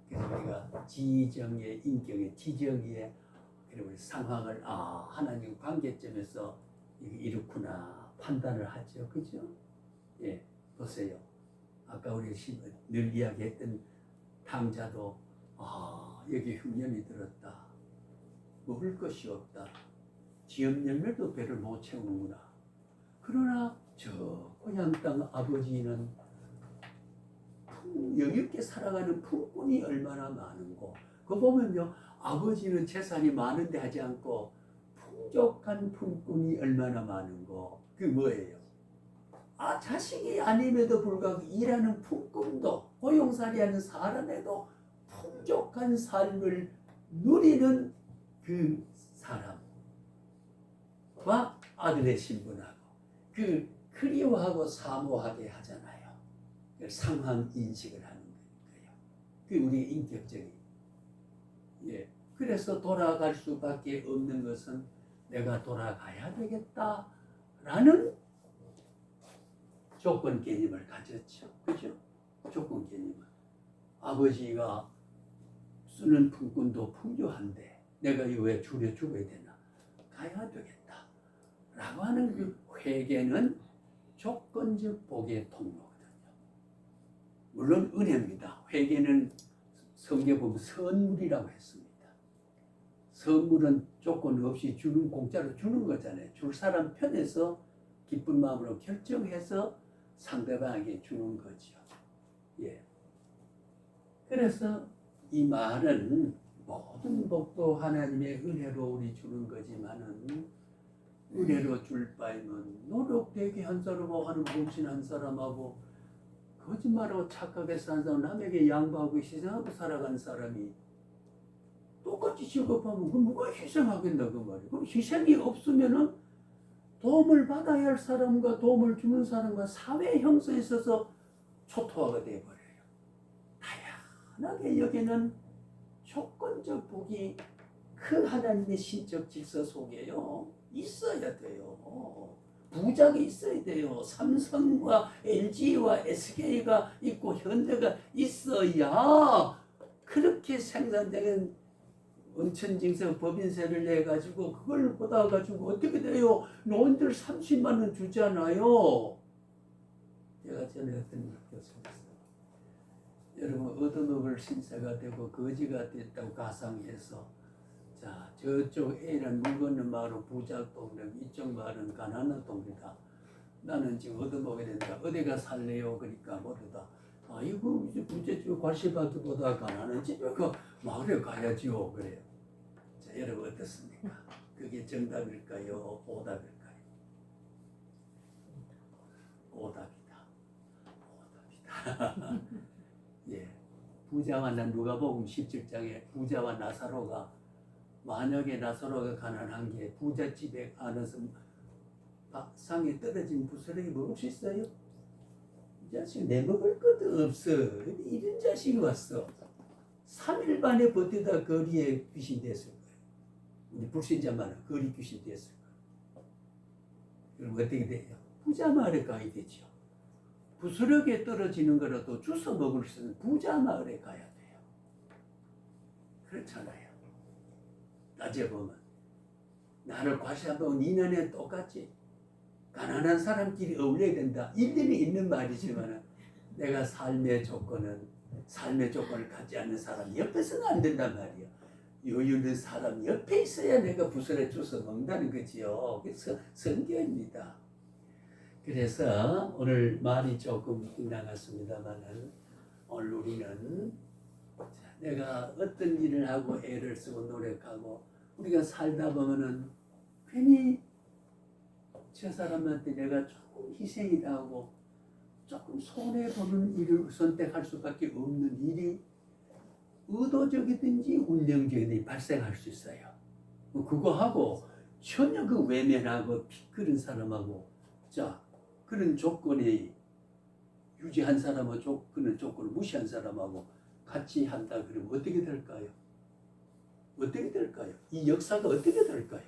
우리가 지정의 인격의 지정의 그리고 상황을 하나님 관계점에서 이렇구나 판단을 하죠. 그죠? 예, 보세요. 아까 우리 늘 이야기했던 탕자도 여기 흉년이 들었다. 먹을 것이 없다. 지은 열매도 배를 못 채우는구나. 그러나 저 고향 땅 아버지는 여유있게 살아가는 품꾼이 얼마나 많은고, 그거 보면요, 아버지는 재산이 많은데 하지 않고 풍족한 품꾼이 얼마나 많은고, 그게 뭐예요? 자식이 아님에도 불구하고 일하는 품꾼도, 고용살이하는 사람에도 풍족한 삶을 누리는 그 사람과 아들의 신분하고 그 그리워하고 사모하게 하잖아요. 상황 인식을 하는 거예요. 그 우리의 인격적인. 예. 그래서 돌아갈 수밖에 없는 것은 내가 돌아가야 되겠다라는 조건 개념을 가졌죠. 그죠? 조건 개념을. 아버지가 쓰는 품꾼도 풍요한데 내가 왜 줄여 죽어야 되나? 가야 되겠다. 라고 하는 그 회개는 조건적 복의 통로거든요. 물론 은혜입니다. 회개는 성경에 보면 선물이라고 했습니다. 선물은 조건 없이 주는, 공짜로 주는 거잖아요. 줄 사람 편에서 기쁜 마음으로 결정해서 상대방에게 주는 거죠. 예. 그래서 이 말은 모든 복도 하나님의 은혜로 우리 주는 거지만은 은혜로 줄 바에는 노력되게 한 사람하고 하는 봉신 한 사람하고 거짓말하고 착하게 사는 사람, 남에게 양보하고 희생하고 살아가는 사람이 똑같이 직업하면 그 누가 희생하겠나 그 말이에요. 그럼 희생이 없으면은 도움을 받아야 할 사람과 도움을 주는 사람과 사회 형성에 있어서 초토화가 되어버려요. 다양하게 여기는 조건적 복이 그 하나님의 신적 질서 속에요 있어야 돼요. 부자가 있어야 돼요. 삼성과 LG와 SK가 있고 현대가 있어야 그렇게 생산되는 원천징수 법인세를 내가지고 그걸 받아가지고 어떻게 돼요? 노인들 30만 원 주잖아요. 제가 전에 어떤 걸 교수했어요. 여러분 얻어먹을 신세가 되고 거지가 됐다고 가상해서 자 저쪽 A는 물 건너 마을은 부자 동네 이쪽 마을은 가난한 동네다. 나는 지금 얻어먹어야 된다. 어디가 살래요? 그러니까 모두 다 아이고 이제 부잣집 관심받기보다 가난한 집에 그 마을에 가야지요. 그래요. 자 여러분 어떻습니까? 그게 정답일까요? 오답일까요? 오답이다. 오답이다. 예, 부자와 누가복음 17장에 부자와 나사로가 만약에 나사로가 가난한 게 부잣집에 안에서 상에 떨어진 부스러기 먹을 수 있어요? 이 자식 내 먹을 것도 없어. 이런 자식이 왔어. 3일 반에 버티다 거리에 귀신 됐을 거예요. 우리 불신자만은 거리 귀신 됐을 거예요. 그럼 어떻게 돼요? 부자 마을에 가야 되죠. 부스러기에 떨어지는 거라도 주워 먹을 수 있는 부자 마을에 가야 돼요. 그렇잖아요. 따져보면 나를 과시하면 니네는 똑같지. 가난한 사람끼리 어울려야 된다. 일리는 있는 말이지만 내가 삶의 조건을 갖지 않는 사람 옆에서는 안 된단 말이야. 여유 있는 사람 옆에 있어야 내가 부스러기 주워 먹는다는 거지요. 그래서 성경입니다. 그래서 오늘 말이 조금 빗나갔습니다만은 오늘 우리는 내가 어떤 일을 하고 애를 쓰고 노력하고 우리가 살다 보면은 괜히 저 사람한테 내가 조금 희생이 하고 조금 손해보는 일을 선택할 수밖에 없는 일이 의도적이든지 운명적이든지 발생할 수 있어요. 그거하고 전혀 그 외면하고 피 끓은 사람하고 자 그런 조건이 유지한 사람하고 그런 조건을 무시한 사람하고 같이 한다 그러면 어떻게 될까요? 어떻게 될까요? 이 역사가 어떻게 될까요?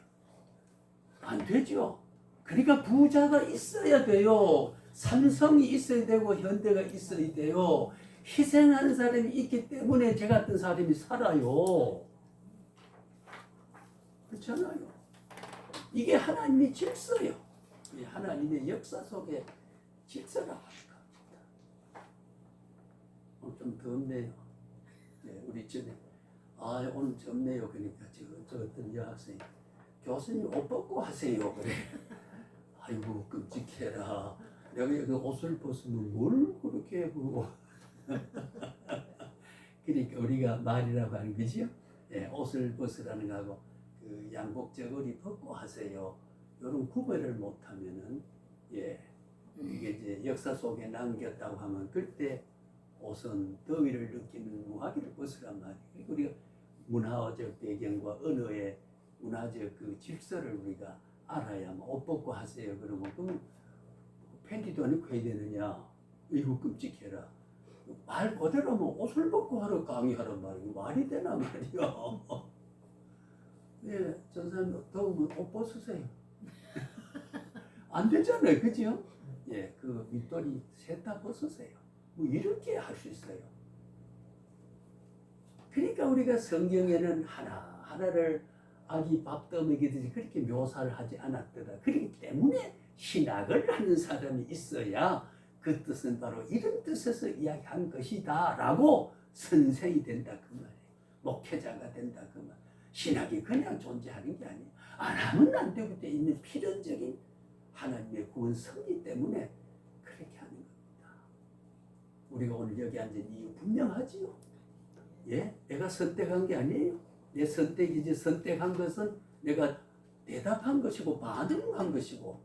안 되죠. 그러니까 부자가 있어야 돼요. 삼성이 있어야 되고 현대가 있어야 돼요. 희생하는 사람이 있기 때문에 저 같은 사람이 살아요. 그렇잖아요. 이게 하나님의 질서예요. 하나님의 역사 속에 질서라고 합니다. 좀 덥네요. 네, 우리 전에 오늘 덥네요. 그러니까 저 어떤 여학생이 교수님 옷 벗고 하세요. 그래. 아이고 끔찍해라. 내가 그 옷을 벗으면 뭘 그렇게 하고. 그러니까 우리가 말이라고 하는 거죠. 예, 옷을 벗으라는 거하고 그 양복 저고리 벗고 하세요. 이런 구별을 못하면은 예 이게 이제 역사 속에 남겼다고 하면 그때 옷은 더위를 느끼는 무화기를 벗으란 말이에요. 그리고 우리가 문화적 배경과 언어의 문화적 그 질서를 우리가 알아야만 옷 벗고 하세요. 그러면 그럼 팬티도 안 입고 해야 되느냐? 이거 끔찍해라. 말 그대로 하면 옷을 벗고 하러 강의하란 말이에요. 말이 되나 말이요. 예, 전사님 더우면 옷 벗으세요. 안 되잖아요, 그죠? 예, 그 밑돌이 셋 다 벗으세요. 뭐 이렇게 할 수 있어요. 그러니까 우리가 성경에는 하나하나를 아기 밥 떠먹이듯이 그렇게 묘사를 하지 않았더라. 그렇기 때문에 신학을 하는 사람이 있어야 그 뜻은 바로 이런 뜻에서 이야기한 것이다 라고 선생이 된다 그 말이에요. 목회자가 된다 그 말. 신학이 그냥 존재하는 게 아니에요. 안 하면 안 되고 돼 있는 필연적인 하나님의 구원 섭리 때문에 그렇게 하는 겁니다. 우리가 오늘 여기 앉은 이유 분명하지요. 예, 내가 선택한 게 아니에요. 내 선택이지 선택한 것은 내가 대답한 것이고 반응한 것이고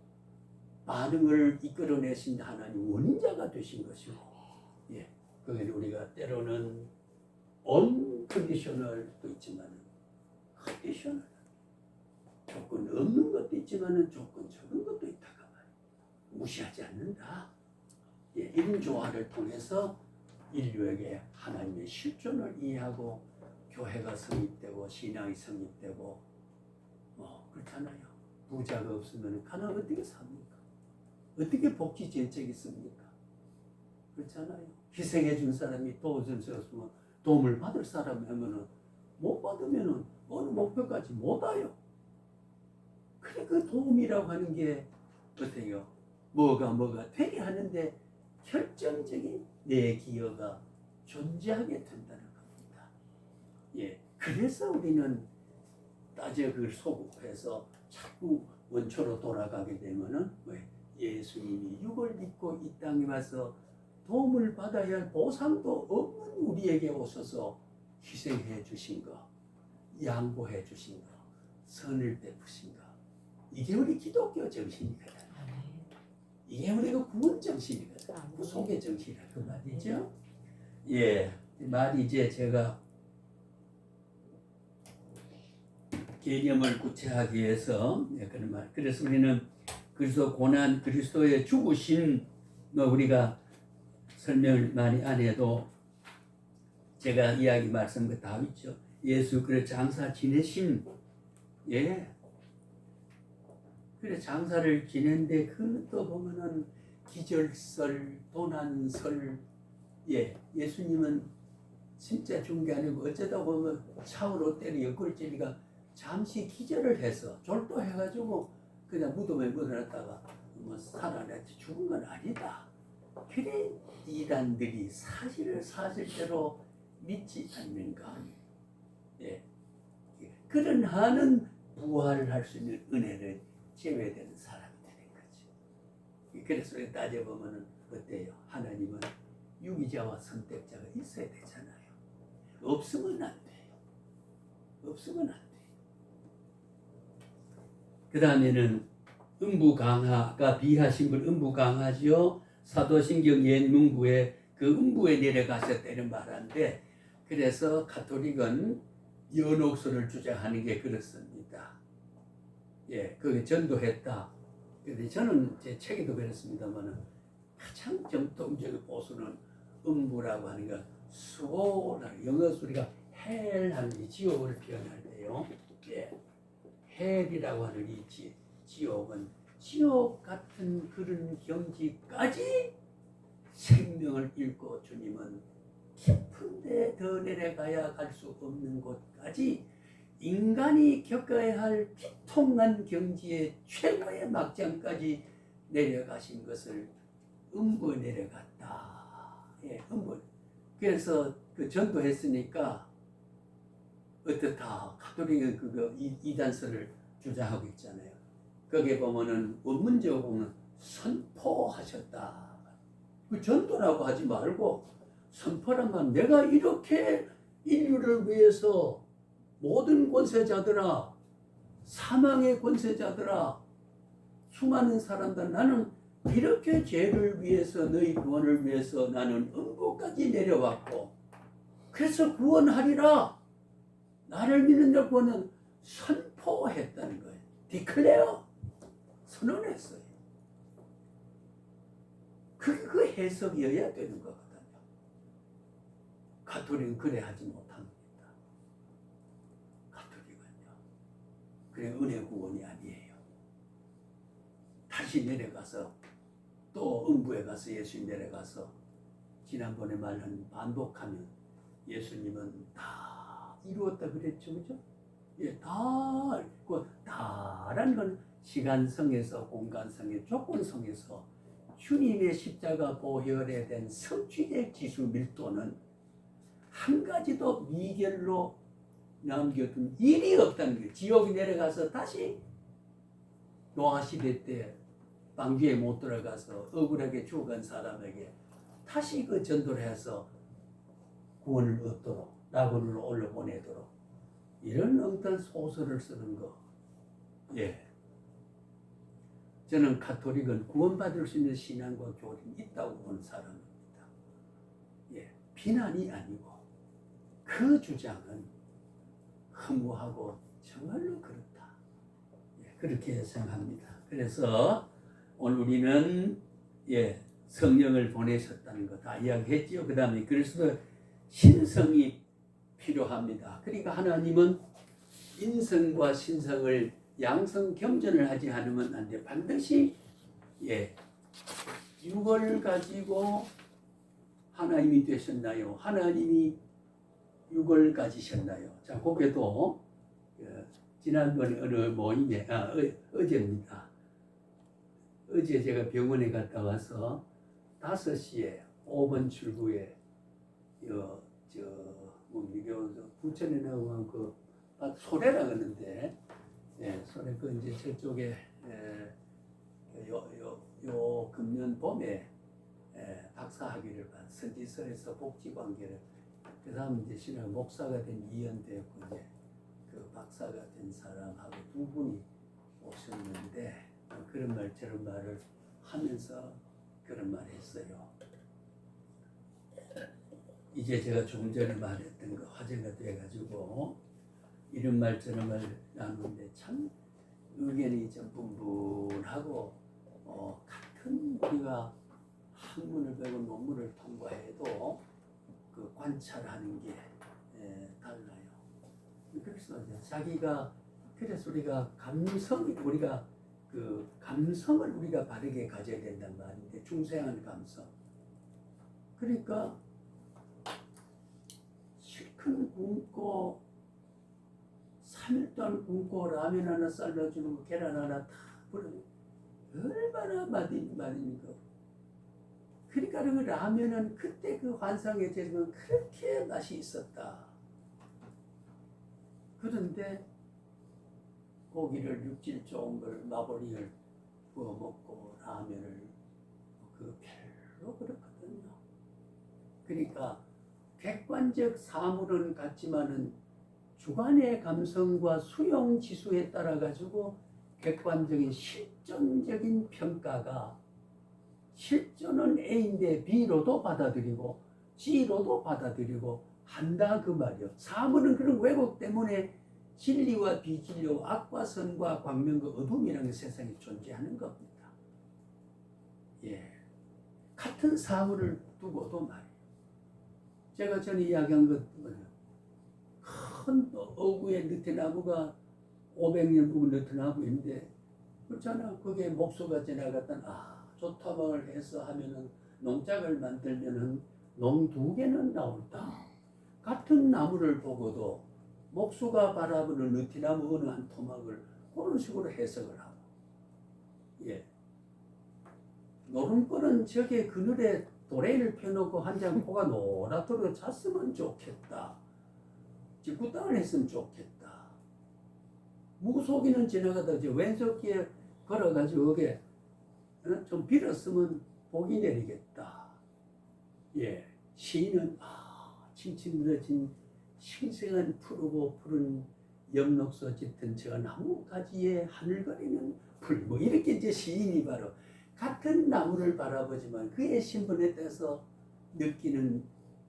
반응을 이끌어내신 하나님 원인자가 되신 것이고 예, 그게 우리가 때로는 언컨디셔널도 있지만 컨디셔널 조건 없는 것도 있지만 조건 적은 것도 있다가 말이에요. 무시하지 않는다. 예, 이런 조화를 통해서 인류에게 하나님의 실존을 이해하고 교회가 성립되고 신앙이 성립되고 그렇잖아요. 부자가 없으면 가난 어떻게 삽니까? 어떻게 복지 정책이 있습니까? 그렇잖아요. 희생해 준 사람이 도와줄 수 없으면 도움을 받을 사람 하면은 못 받으면은 어느 목표까지 못 와요. 그래 그 도움이라고 하는 게 어때요? 뭐가 되게 하는데 결정적인 내 기여가 존재하게 된다는 겁니다. 예, 그래서 우리는 따져 그 소급해서 자꾸 원초로 돌아가게 되면은 왜 예수님이 육을 입고 이 땅에 와서 도움을 받아야 할 보상도 없는 우리에게 오셔서 희생해 주신 거, 양보해 주신 거, 선을 베푸신 거, 이게 우리 기독교 정신이거든. 이게 우리가 구원 정신이거든. 구속의 정신이라고 말이죠. 예, 말이 이제 제가 개념을 구체하기 위해서 그런 말. 그래서 우리는 그리스도 고난 그리스도의 죽으신 우리가 설명을 많이 안 해도 제가 이야기 말씀 그 다 있죠. 예수 그래 장사 지내신 예. 그래 장사를 지낸데 그것도 보면은 기절설, 도난설 예. 예수님은 진짜 죽은 게 아니고 어쩌다 보면 차으로 때려 옆구리찔리가 잠시 기절을 해서 졸도해가지고 그냥 무덤에 묻어놨다가 뭐 살아났지 죽은 건 아니다. 그래 이단들이 사실을 사실대로 믿지 않는가. 예. 그런 한은 부활을 할 수 있는 은혜를 제외되는 사람이 되는 거지. 그래서 따져보면 어때요? 하나님은 유기자와 선택자가 있어야 되잖아요. 없으면 안 돼요. 없으면 안 돼요. 그 다음에는 음부강하가 비하신분 음부강하지요. 사도신경 옛문구에 그 음부에 내려가셨다는 말인데 그래서 가톨릭은 연옥소를 주장하는 게 그렇습니다. 예, 그게 전도했다. 근데 저는 제 책에도 그랬습니다만 가장 정통적인 보수는 음부라고 하는 건 수호라는 영어 소리가 헬하는 이 지옥을 표현할 때요. 예, 헬이라고 하는 이 지옥은 지옥 같은 그런 경지까지 생명을 잃고 주님은 깊은데 더 내려가야 갈 수 없는 곳까지 인간이 겪어야 할 비통한 경지의 최고의 막장까지 내려가신 것을 음부에 내려갔다. 예, 음부. 그래서 그 전도했으니까 어떻다. 가톨릭은 그거 이단설을 주장하고 있잖아요. 거기에 보면은 원문적으로 보면 선포하셨다. 그 전도라고 하지 말고 선포란 말 내가 이렇게 인류를 위해서 모든 권세자들아 사망의 권세자들아 수많은 사람들 나는 이렇게 죄를 위해서 너희 구원을 위해서 나는 음부까지 내려왔고 그래서 구원하리라 나를 믿는 자 구원은 선포했다는 거예요. 디클레어 선언했어요. 그게 그 해석이어야 되는 거거든요. 가톨릭은 그래 하지 못합니다. 가톨릭은요. 그래 은혜 구원이 아니에요. 다시 내려가서 또 음부에 가서 예수님 내려가서 지난번에 말한 반복하면 예수님은 다 이루었다 그랬죠, 그죠? 예, 다라는 건 시간성에서 공간성에 조건성에서 주님의 십자가 보혈에 대한 성취적 지수 밀도는 한 가지도 미결로 남겨둔 일이 없다는 거예요. 지옥에 내려가서 다시 노아시대 때 방주에 못 들어가서 억울하게 죽은 사람에게 다시 그 전도를 해서 구원을 얻도록 낙원으로 올려보내도록 이런 엉뚱한 소설을 쓰는 거. 예. 저는 가톨릭은 구원받을 수 있는 신앙과 교리는 있다고 보는 사람입니다. 예. 비난이 아니고 그 주장은 허무하고 정말로 그렇다. 예. 그렇게 생각합니다. 그래서 오늘 우리는 성령을 보내셨다는 거 다 이야기했지요. 그 다음에 그리스도 신성이 필요합니다. 그러니까 하나님은 인성과 신성을 양성 겸전을 하지 않으면 안 돼. 반드시 육을 가지고 하나님이 되셨나요? 하나님이 육을 가지셨나요? 자, 그게도 지난번에 어느 모임에 어제입니다. 어제 제가 병원에 갔다 와서 5시에 5번 출구에 부천에 나오면 그 소래라 그러는데 소래 그 이제 저쪽에 요 금년 봄에 박사학위를 받은 선지서에서 복지관계를 그 다음 이제 신학 목사가 된 이현대였고 이제 그 박사가 된 사람하고 두 분이 오셨는데 그런 말 저런 말을 하면서 그런 말 했어요. 이제 제가 조금 전에 말했던 거 화제가 돼가지고 이런 말 저런 말 나누는데 참 의견이 좀 분분하고 같은 우리가 학문을 배우고 논문을 통과해도 그 관찰하는 게 달라요. 그래서 자기가 그래서 우리가 우리가 그 감성을 우리가 바르게 가져야 된단 말인데 중생한 감성. 그러니까 실컷 굶고 3일 동안 굶고 라면 하나 삶아주는 거 계란 하나 다 뿌려주는 얼마나 맛있는 거. 그러니까 그 라면은 그때 그 환상에 재면 그렇게 맛이 있었다. 그런데 고기를 육질 좋은 걸 마보리를 구워 먹고 라면을 그 별로 그렇거든요. 그러니까 객관적 사물은 같지만은 주관의 감성과 수용 지수에 따라 가지고 객관적인 실존적인 평가가 실존은 A인데 B로도 받아들이고 C로도 받아들이고 한다 그 말이요. 사물은 그런 왜곡 때문에 진리와 비진리와 악과 선과 광명과 어둠이라는 게 세상에 존재하는 겁니다. 같은 사물을 두고도 말이에요. 제가 전에 이야기한 것 큰 어구의 느티나무가 500년 묵은 느티나무인데 그렇잖아. 그게 목수가 지나갔다 조타방을 해서 하면은 농작을 만들면은 농 2개는 나온다. 같은 나무를 보고도 목수가 바라보는 느티나무 어느 한 토막을 그런 식으로 해석을 하고 노름벌은 저게 그늘에 도레를 펴놓고 한 장 코가 노랗도록 잤으면 좋겠다. 직구땅을 했으면 좋겠다. 무속인은 지나가다 이제 왼손길에 걸어가지고 여기 좀 빌었으면 복이 내리겠다. 시인은 칭칭 늘어진 싱싱한 푸르고 푸른 엽록소 짙은 저 나무 가지에 하늘거리는 풀 뭐 이렇게 이제 시인이 바로 같은 나무를 바라보지만 그의 신분에 따라서 느끼는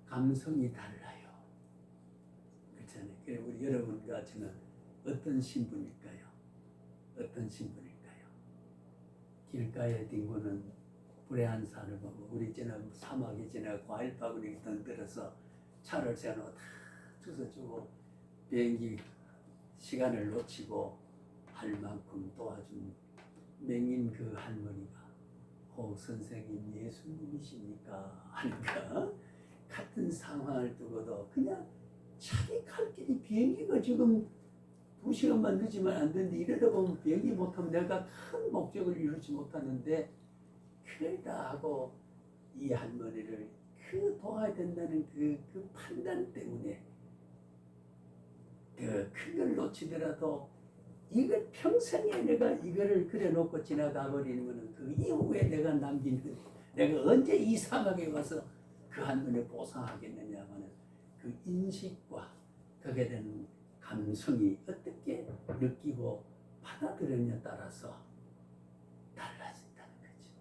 감성이 달라요. 그렇잖아요. 그래서 우리 여러분과 저는 어떤 신분일까요? 어떤 신분일까요? 길가에 뒹구는 불의한 산을 보고 우리 지나 사막에 지나 과일 바구니 던들어서 차를 세워놓고 다 주워주고 비행기 시간을 놓치고 할 만큼 도와준 맹인 그 할머니가 선생님 예수님이십니까? 하니까 같은 상황을 두고도 그냥 자기 갈 길이 비행기가 지금 2시간만 늦으면 안 되는데 이러다 보면 비행기 못하면 내가 큰 목적을 이루지 못하는데 그러다 하고 이 할머니를 그 도와야 된다는 그 판단 때문에 그 큰 걸 놓치더라도 이걸 평생에 내가 이거를 그려놓고 지나가 버리면 그 이후에 내가 남긴 내가 언제 이 사막에 와서 그 할머니를 보상하겠느냐 하는 그 인식과 거기에 대한 감성이 어떻게 느끼고 받아들였냐에 따라서 달라진다는 거죠.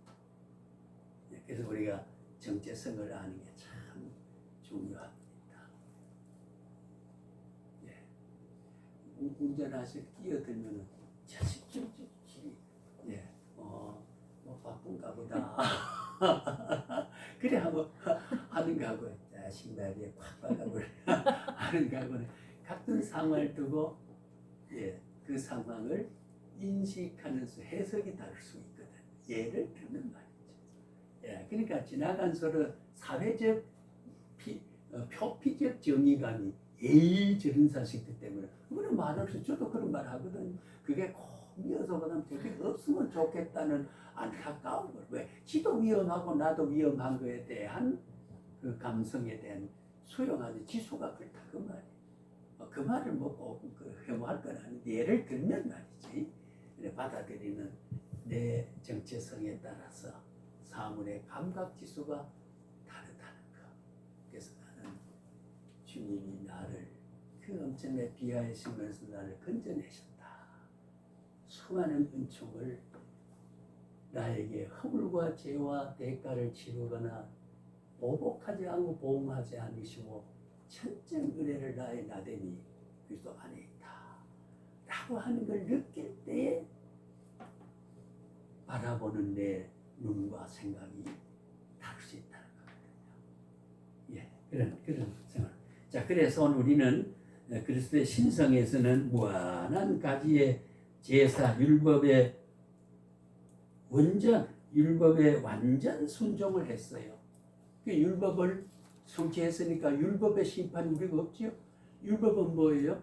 그래서 우리가 정체성을 아는 게 참 중요합니다. 예. 운전하실 끼어들면 자식 예. 뭐 바쁜가 보다. 그래 하고 하는 거하고 신발에 꽉 박아버려 하는 거하고는 같은 상황을 두고 그 상황을 인식하면서 해석이 다를 수 있거든. 예를 들면 말이죠. 그러니까 지나간 서로 사회적 표피적 정의감이 저런 사실들 때문에 그런 말 없이 저도 그런 말 하거든. 그게 꼭 미어서 그다음 저게 없으면 좋겠다는 안타까운 걸. 왜? 지도 위험하고 나도 위험한 거에 대한 그 감성에 대한 수용하는 지수가 그렇다 그 말이에요. 그 말을 뭐꼭 혐오할 건 아닌데 예를 들면 말이지. 받아들이는 내 정체성에 따라서 사물의 감각 지수가 다르다는 거. 그래서 나는 주님이 나를 그 엄청난 비하의 심에서 나를 건져내셨다. 수많은 은총을 나에게 허물과 죄와 대가를 치르거나 보복하지 않고 보응하지 않으시고 천정 은혜를 나의 나대니 그리스도 안에 있다 라고 하는 걸 느낄 때에 바라보는 내 눈과 생각이 다를 수 있다는 거거든요. 그런 생각. 자, 그래서 우리는 그리스도의 신성에서는 무한한 가지의 제사 율법의 완전 순종을 했어요. 그 율법을 성취했으니까 율법의 심판이 우리가 없지요. 율법은 뭐예요?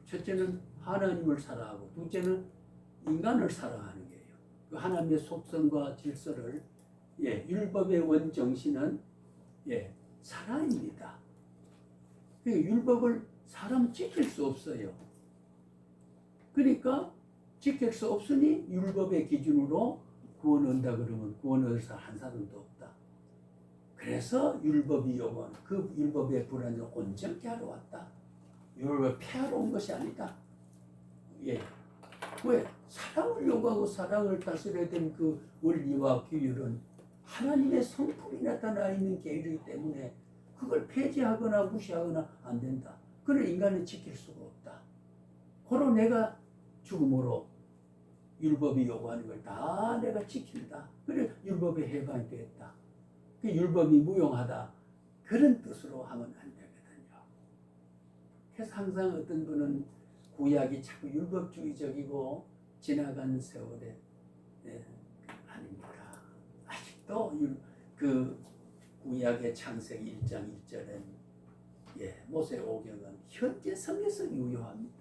첫째는 하나님을 사랑하고 둘째는 인간을 사랑하는 거예요. 그 하나님의 속성과 질서를 율법의 원정신은 사랑입니다. 그 율법을 사람 지킬 수 없어요. 그러니까 지킬 수 없으니 율법의 기준으로 구원 얻는다 그러면 구원 얻을 사람 한 사람도 없다. 그래서 율법이 요구하는 그 율법의 불안을 온전케 하러 왔다. 율법을 폐하러 온 것이 아니다. 왜? 사랑을 요구하고 사랑을 다스려야 되는 그 원리와 규율은 하나님의 성품이 나타나 있는 계율이기 때문에 그걸 폐지하거나 무시하거나 안 된다. 그걸 인간은 지킬 수가 없다. 고로 내가 죽음으로 율법이 요구하는 걸 다 내가 지킨다. 그래 율법의 해방이 되었다. 그 율법이 무용하다. 그런 뜻으로 하면 안 되거든요. 그래서 항상 어떤 분은 구약이 자꾸 율법주의적이고 지나간 세월에 아닙니다. 아직도 그 구약의 창세기 1장 1절엔 모세오경은 현재 성에서 유효합니다.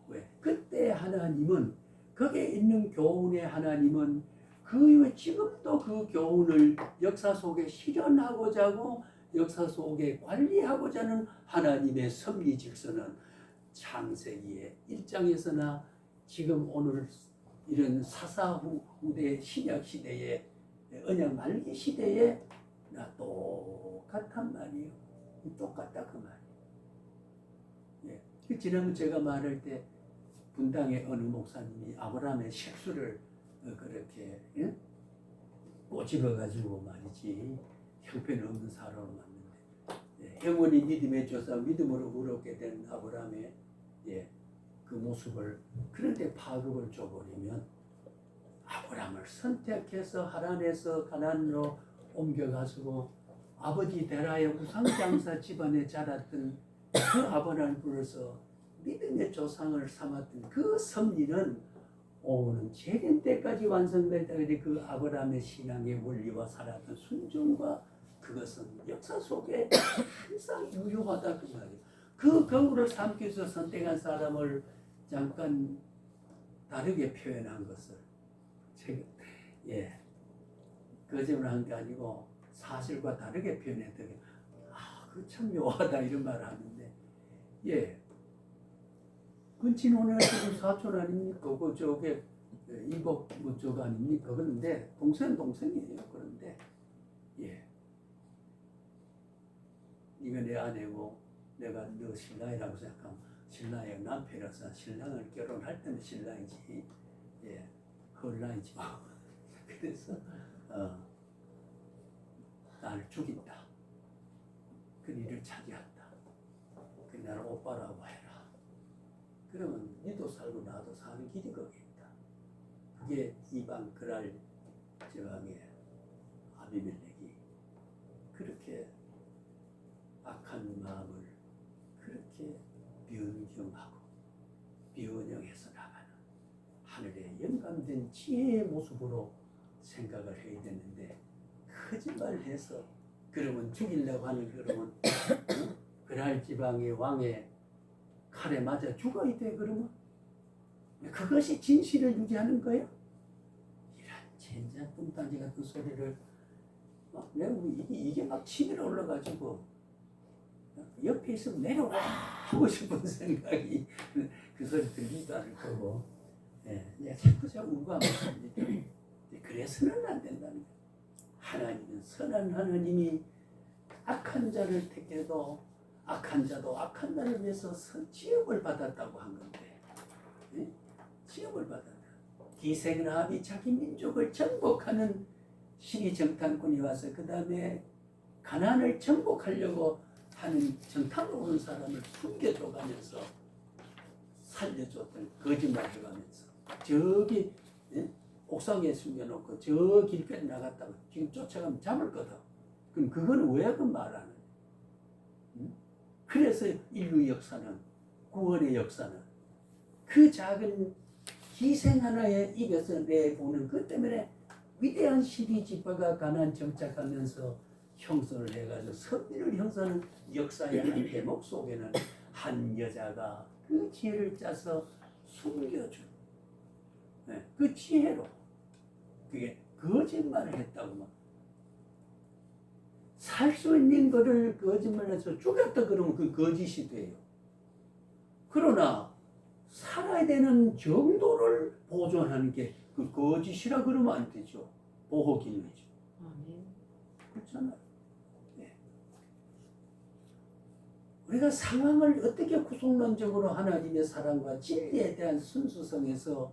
왜? 그때 하나님은 거기에 있는 교훈의 하나님은 그 이후에 지금도 그 교훈을 역사 속에 실현하고자 하고 역사 속에 관리하고자 하는 하나님의 섭리 질서는 창세기의 1장에서나 지금 오늘 이런 사사후대 신약 시대의 언약 말기 시대에 똑같단 말이에요. 똑같다 그 말이에요. 지난번 제가 말할 때 분당의 어느 목사님이 아브라함의 실수를 그렇게 꼬집어가지고 말이지 형편없는 사람을 만났는데 영원히 믿음의 조사 믿음으로 의롭게 된 아브라함의 그 모습을 그런데 파국을 줘버리면 아브라함을 선택해서 하란에서 가나안으로 옮겨가지고 아버지 데라의 우상장사 집안에 자랐던 그 아브라함을 불러서 믿음의 조상을 삼았던 그 섭리는 오는 재림 때까지 완성됐다. 그 아브라함의 신앙의 원리와 살았던 순종과 그것은 역사 속에 항상 유효하다 그 말이에요. 그 거울을 삼기 위해서 선택한 사람을 잠깐 다르게 표현한 것을 제가 거짓말한 게 아니고 사실과 다르게 표현했더니 그 참 묘하다 이런 말을 하는데 근친혼의 사촌 아닙니까? 그 저게 이복 무족 아닙니까? 그런데 동생이에요. 그런데 이거 내 아내고 내가 너 신랑이라고 생각하면 신랑이 남편이라서 신랑을 결혼할 때는 신랑이지, 예, 헐랑이지. 그래서 나를 죽인다. 그 일을 차지한다. 그 나를 오빠라고 해라. 그러면 니도 살고 나도 사는 길이 거기 있다. 그게 이방 그랄 제왕의 아비멜렉이 그렇게 악한 마음을 그렇게 변경하고 변형해서 나가는 하늘의 영감된 지혜의 모습으로 생각을 해야 되는데, 거짓말해서 그러면 죽이려고 하는, 그러면 그랄 지방의 왕의 칼에 맞아 죽어야 돼. 그러면 그것이 진실을 유지하는 거예요? 이런 젠장 뚱딴지 같은 소리를 막 내가 이게 막 치밀어 올라가지고 옆에 있으면 내려와 하고 싶은 생각이 그 소리 들리지도 않을 거고, 예, 내가 자꾸 울고 하면 됩니다. 그래서는 안 된다는 거예요. 하나님은 선한 하나님이 악한 자를 택해도 악한 자도 악한 자를 위해서 지음을 받았다고 한 건데, 예? 지음을 받았다. 기생라합이 자기 민족을 정복하는 시리 정탐꾼이 와서 그 다음에 가나안을 정복하려고 하는 정탐으로 온 사람을 숨겨줘가면서 살려줬던, 거짓말 해가면서 저기, 예? 옥상에 숨겨놓고 저 길까지 나갔다가 지금 쫓아가면 잡을 거다. 그럼 그거는 왜 그 말하는? 응? 그래서 인류 역사는, 구원의 역사는 그 작은 희생 하나의 입에서 내보는 그 때문에 위대한 12지파가 가나안 정착하면서 형성을 해가지고 선비를 형성하는 역사의 한 대목 속에는 한 여자가 그 지혜를 짜서 숨겨준, 네, 그 지혜로 그게 거짓말을 했다고. 살 수 있는 거를 거짓말해서 죽였다 그러면 그 거짓이 돼요. 그러나 살아야 되는 정도를 보존하는 게 그 거짓이라 그러면 안 되죠. 보호기능이죠. 그렇잖아요. 네. 우리가 상황을 어떻게 구속론적으로 하나님의 사랑과 진리에 대한 순수성에서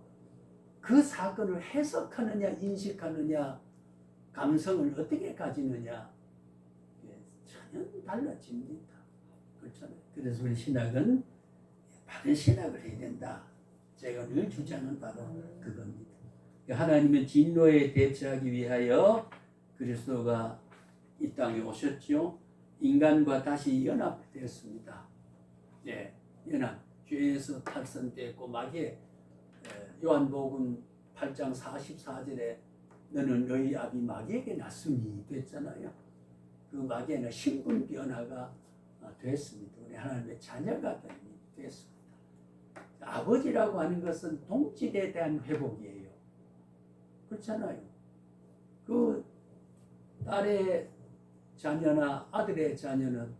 그 사건을 해석하느냐, 인식하느냐, 감성을 어떻게 가지느냐, 전혀 달라집니다. 그렇잖아요. 그래서 우리 신학은 바른 신학을 해야 된다. 제가 늘 주장은 바로 그겁니다. 하나님은 진노에 대처하기 위하여 그리스도가 이 땅에 오셨죠. 인간과 다시 연합되었습니다. 예, 연합. 죄에서 탈선됐고 마귀에, 요한복음 8장 44절에 너는 너희 아비 마귀에게 났으니 됐잖아요. 그 마귀에는 신분 변화가 됐습니다. 우리 하나님의 자녀가 됐습니다. 아버지라고 하는 것은 동질에 대한 회복이에요. 그렇잖아요. 그 딸의 자녀나 아들의 자녀는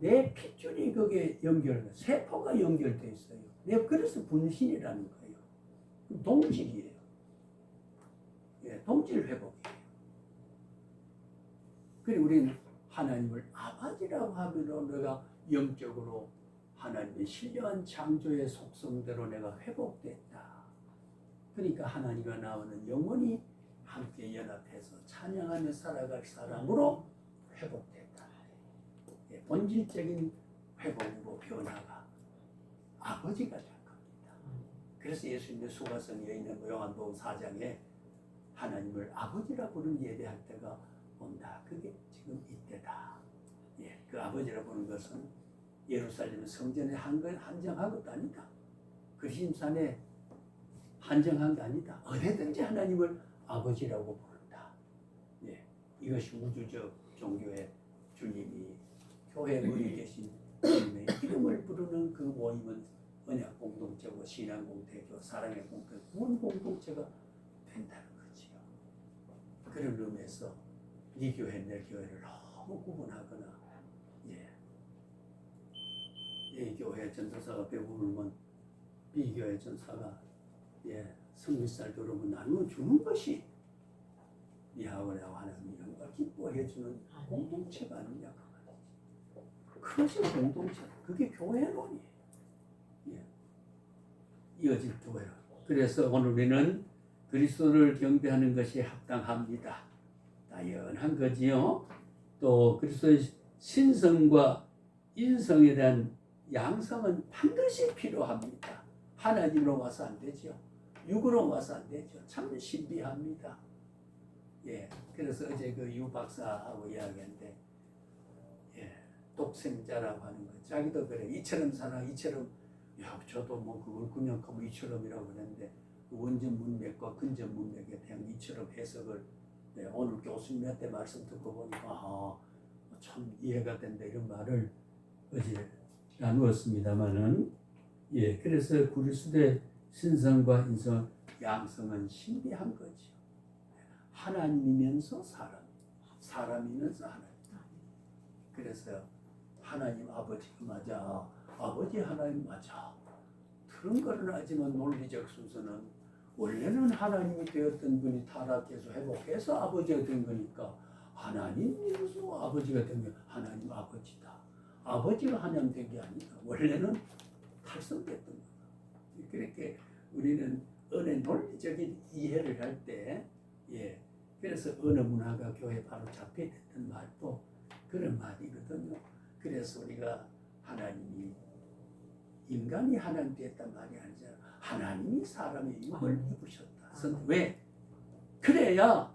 내 핏줄이 거기에 세포가 연결되어 있어요. 내가 그래서 분신이라는 거예요. 동질이에요. 예, 동질 회복이에요. 그리고 우리는 하나님을 아버지라고 하면 내가 영적으로 하나님의 신령한 창조의 속성대로 내가 회복됐다. 그러니까 하나님과 나오는 영혼이 함께 연합해서 찬양하며 살아갈 사람으로 회복됐다. 예, 본질적인 회복으로 변화가 아버지가 될 겁니다. 그래서 예수님의 수가성에 있는 요한복음 4장에 하나님을 아버지라 부르는 예배할 때가 온다. 그게 지금 이때다. 예, 그 아버지라 부르는 것은 예루살렘 성전에 한정한 것도 아니다. 그리심산에 한정한 게 아니다. 어디든지 하나님을 아버지라고 부른다. 예, 이것이 우주적 종교의 주님이 교회 머리 계신 주님의 이름을 부르는 그 모임은 언약 공동체고 신앙 공동체고 사랑의 공동체, 구원 공동체가 된다는 거지요. 그런 의미에서 이 교회 내 교회를 너무 구분하거나, 예, 이 교회 전도사가 배부르면 비 교회 전사가, 예, 성미살 들어오면 나누어 주는 것이 미하오라고 하나님 이런 걸 기뻐해 주는 공동체가 아니냐 그 말이지. 커진 공동체, 그게 교회론이에요. 예. 이어질 교회론. 그래서 오늘 우리는 그리스도를 경배하는 것이 합당합니다. 당연한 거지요. 또 그리스도의 신성과 인성에 대한 양성은 반드시 필요합니다. 하나님으로 와서 안 되죠. 육으로 와서 안 되죠. 참 신비합니다. 예, 그래서 어제 그 유 박사하고 이야기했는데, 예, 독생자라고 하는 거, 자기도 그래. 이처럼 살아, 이처럼. 야, 저도 뭐 그걸 그냥 뭐 이처럼이라고 그랬는데, 원전 문맥과 근전 문맥에 대한 이처럼 해석을, 예, 오늘 교수님한테 말씀 듣고 보니까 참 이해가 된다 이런 말을 어제 나누었습니다만은, 예, 그래서 그리스도의 신성과 인성, 양성은 신비한 거죠. 하나님이면서 사람, 사람이면서 하나님. 그래서 하나님 아버지가 맞아, 아버지 하나님 맞아. 그런 거는 하지만 논리적 순서는 원래는 하나님이 되었던 분이 타락해서 회복해서 아버지가 된 거니까 하나님이면서 아버지가 된 거, 하나님 아버지다. 아버지가 하나님 된 게 아니다. 원래는 탈성됐던 거다. 그렇게 우리는 은혜 논리적인 이해를 할 때, 예, 그래서 어느 문화가 교회에 바로 잡혀있던 말도 그런 말이거든요. 그래서 우리가 하나님이 인간이 하나님 됐단 말이 아니잖아. 하나님이 사람의 육을 입으셨다. 왜? 그래야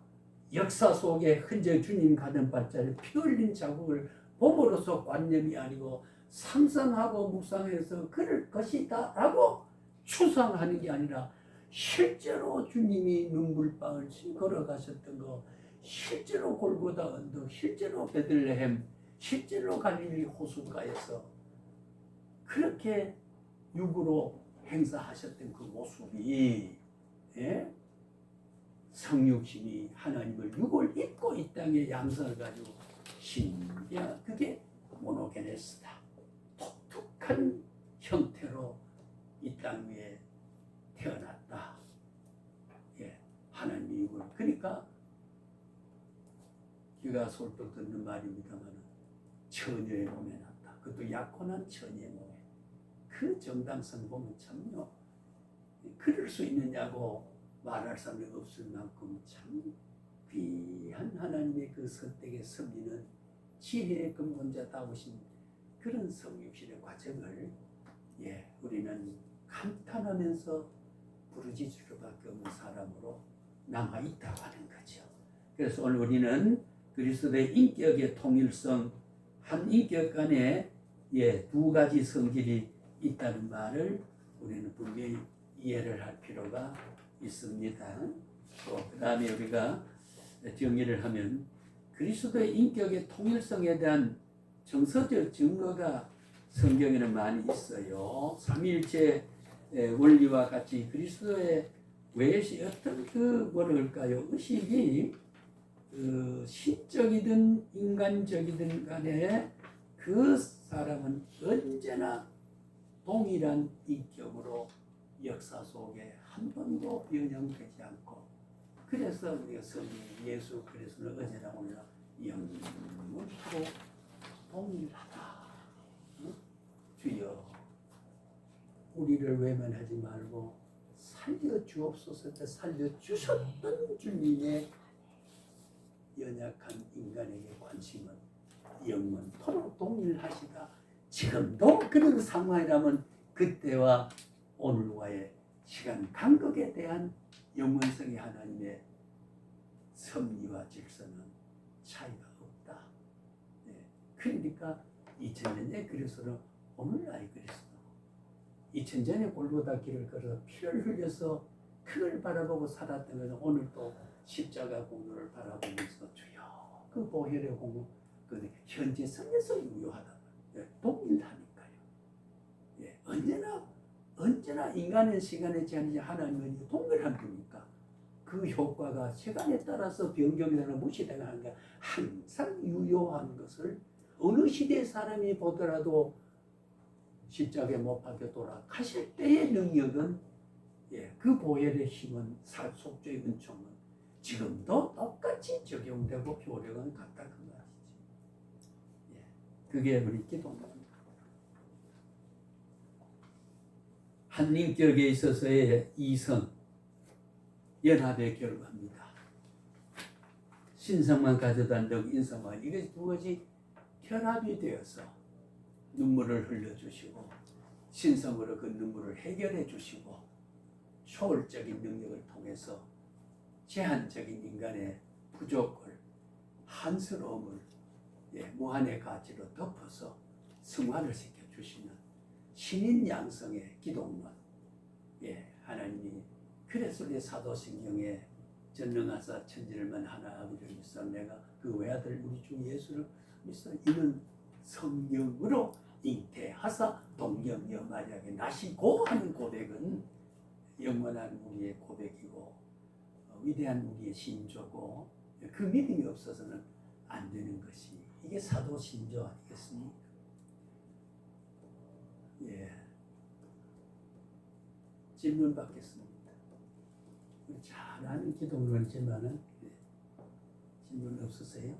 역사 속에 흔적 주님 가는 발자를 피 흘린 자국을 봄으로써 관념이 아니고 상상하고 묵상해서 그럴 것이다 라고 추상하는 게 아니라 실제로 주님이 눈물방울 걸어가셨던 거, 실제로 골고다 언덕, 실제로 베들레헴, 실제로 갈릴리 호숫가에서 그렇게 육으로 행사하셨던 그 모습이, 예? 성육신이 하나님을 육을 입고 이 땅에 양성을 가지고 신비한, 그게 모노게네스다. 독특한 형태로 이 땅 위에 태어났다. 예, 하나님의 육을. 그러니까 귀가 솔솔 듣는 말입니다만 처녀의 몸에 났다. 그것도 약혼한 처녀의 몸에. 그 정당성 보면 참요, 그럴 수 있느냐고 말할 사람이 없을 만큼 참 귀한 하나님의 그 선택의 섭리는 지혜의 근본자다우신 그런 성육신의 과정을, 예, 우리는 감탄하면서 부르짖을 수밖에 없는 사람으로 남아있다고 하는 거죠. 그래서 오늘 우리는 그리스도의 인격의 통일성, 한 인격 간에, 예, 두 가지 성질이 있다는 말을 우리는 분명히 이해를 할 필요가 있습니다. 또 그 다음에 우리가 정리를 하면 그리스도의 인격의 통일성에 대한 정서적 증거가 성경에는 많이 있어요. 삼위일체 원리와 같이 그리스도의 외시 어떤 그 뭐랄까요, 의식이 신적이든 인간적이든 간에 그 사람은 언제나 동일한 인격으로 역사 속에 한 번도 변형되지 않고, 그래서 우리가 성경 예수 그리스도는 어제나 오늘나 영원토록 동일하다. 주여 우리를 외면하지 말고 살려주옵소서. 살려주셨던 주님의 연약한 인간에게 관심은 영원토록 동일하시다. 지금도 그런 상황이라면 그때와 오늘과의 시간 간격에 대한 영원성의 하나님의 섭리와 질서는 차이가 없다. 네. 그러니까 2000년의 그리스도는 오늘날의 그리스도, 2000년의 골고다 길을 걸어 피를 흘려서 그걸 바라보고 살았던 것은 오늘 또 십자가 공로를 바라보면서 주여 그 보혈의 공로, 그 현재성에서 유효하다. 네. 동일하니까요. 예. 언제나 인간의 시간에 제한이 하나님은 동일한 분이니까 그 효과가 시간에 따라서 변경되거나 무시되거나 항상 유효한 것을 어느 시대의 사람이 보더라도 십자가에 못 박혀 돌아가실 때의 능력은, 예, 그 보혈의 힘은, 속죄의 은총은 지금도 똑같이 적용되고 효력은 같다 그 말이지. 예, 그게 우리 기독론입니다. 한인격에 있어서의 이성, 연합의 결과입니다. 신성만 가져다는 인성과 이것이 두 가지 결합이 되어서 눈물을 흘려주시고 신성으로 그 눈물을 해결해 주시고 초월적인 능력을 통해서 제한적인 인간의 부족을 한스러움을 무한의 가치로 덮어서 승화를 시켜주시는 신인 양성의 기독론. 하나님이 그래서 우리 사도신경에 전능하사 천지를만 하나 아버지를 믿사 내가 그 외아들 우리 주 예수를 믿사 이는 성령으로 잉태하사 동정녀 마리아에게 나시고 하는 고백은 영원한 우리의 고백이고 위대한 우리의 신조고 그 믿음이 없어서는 안 되는 것이 이게 사도 신조 아니겠습니까? 질문 받겠습니다. 잘 아는 기독론이지만은 질문 없으세요?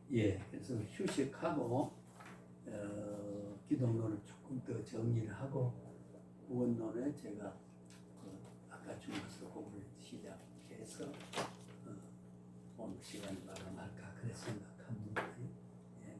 그래서 휴식하고 기독론을 조금 더 정리를 하고 원론에 제가 아까 중국서 공부를 시작해서 오늘 시간을 마감할까 그랬습니다.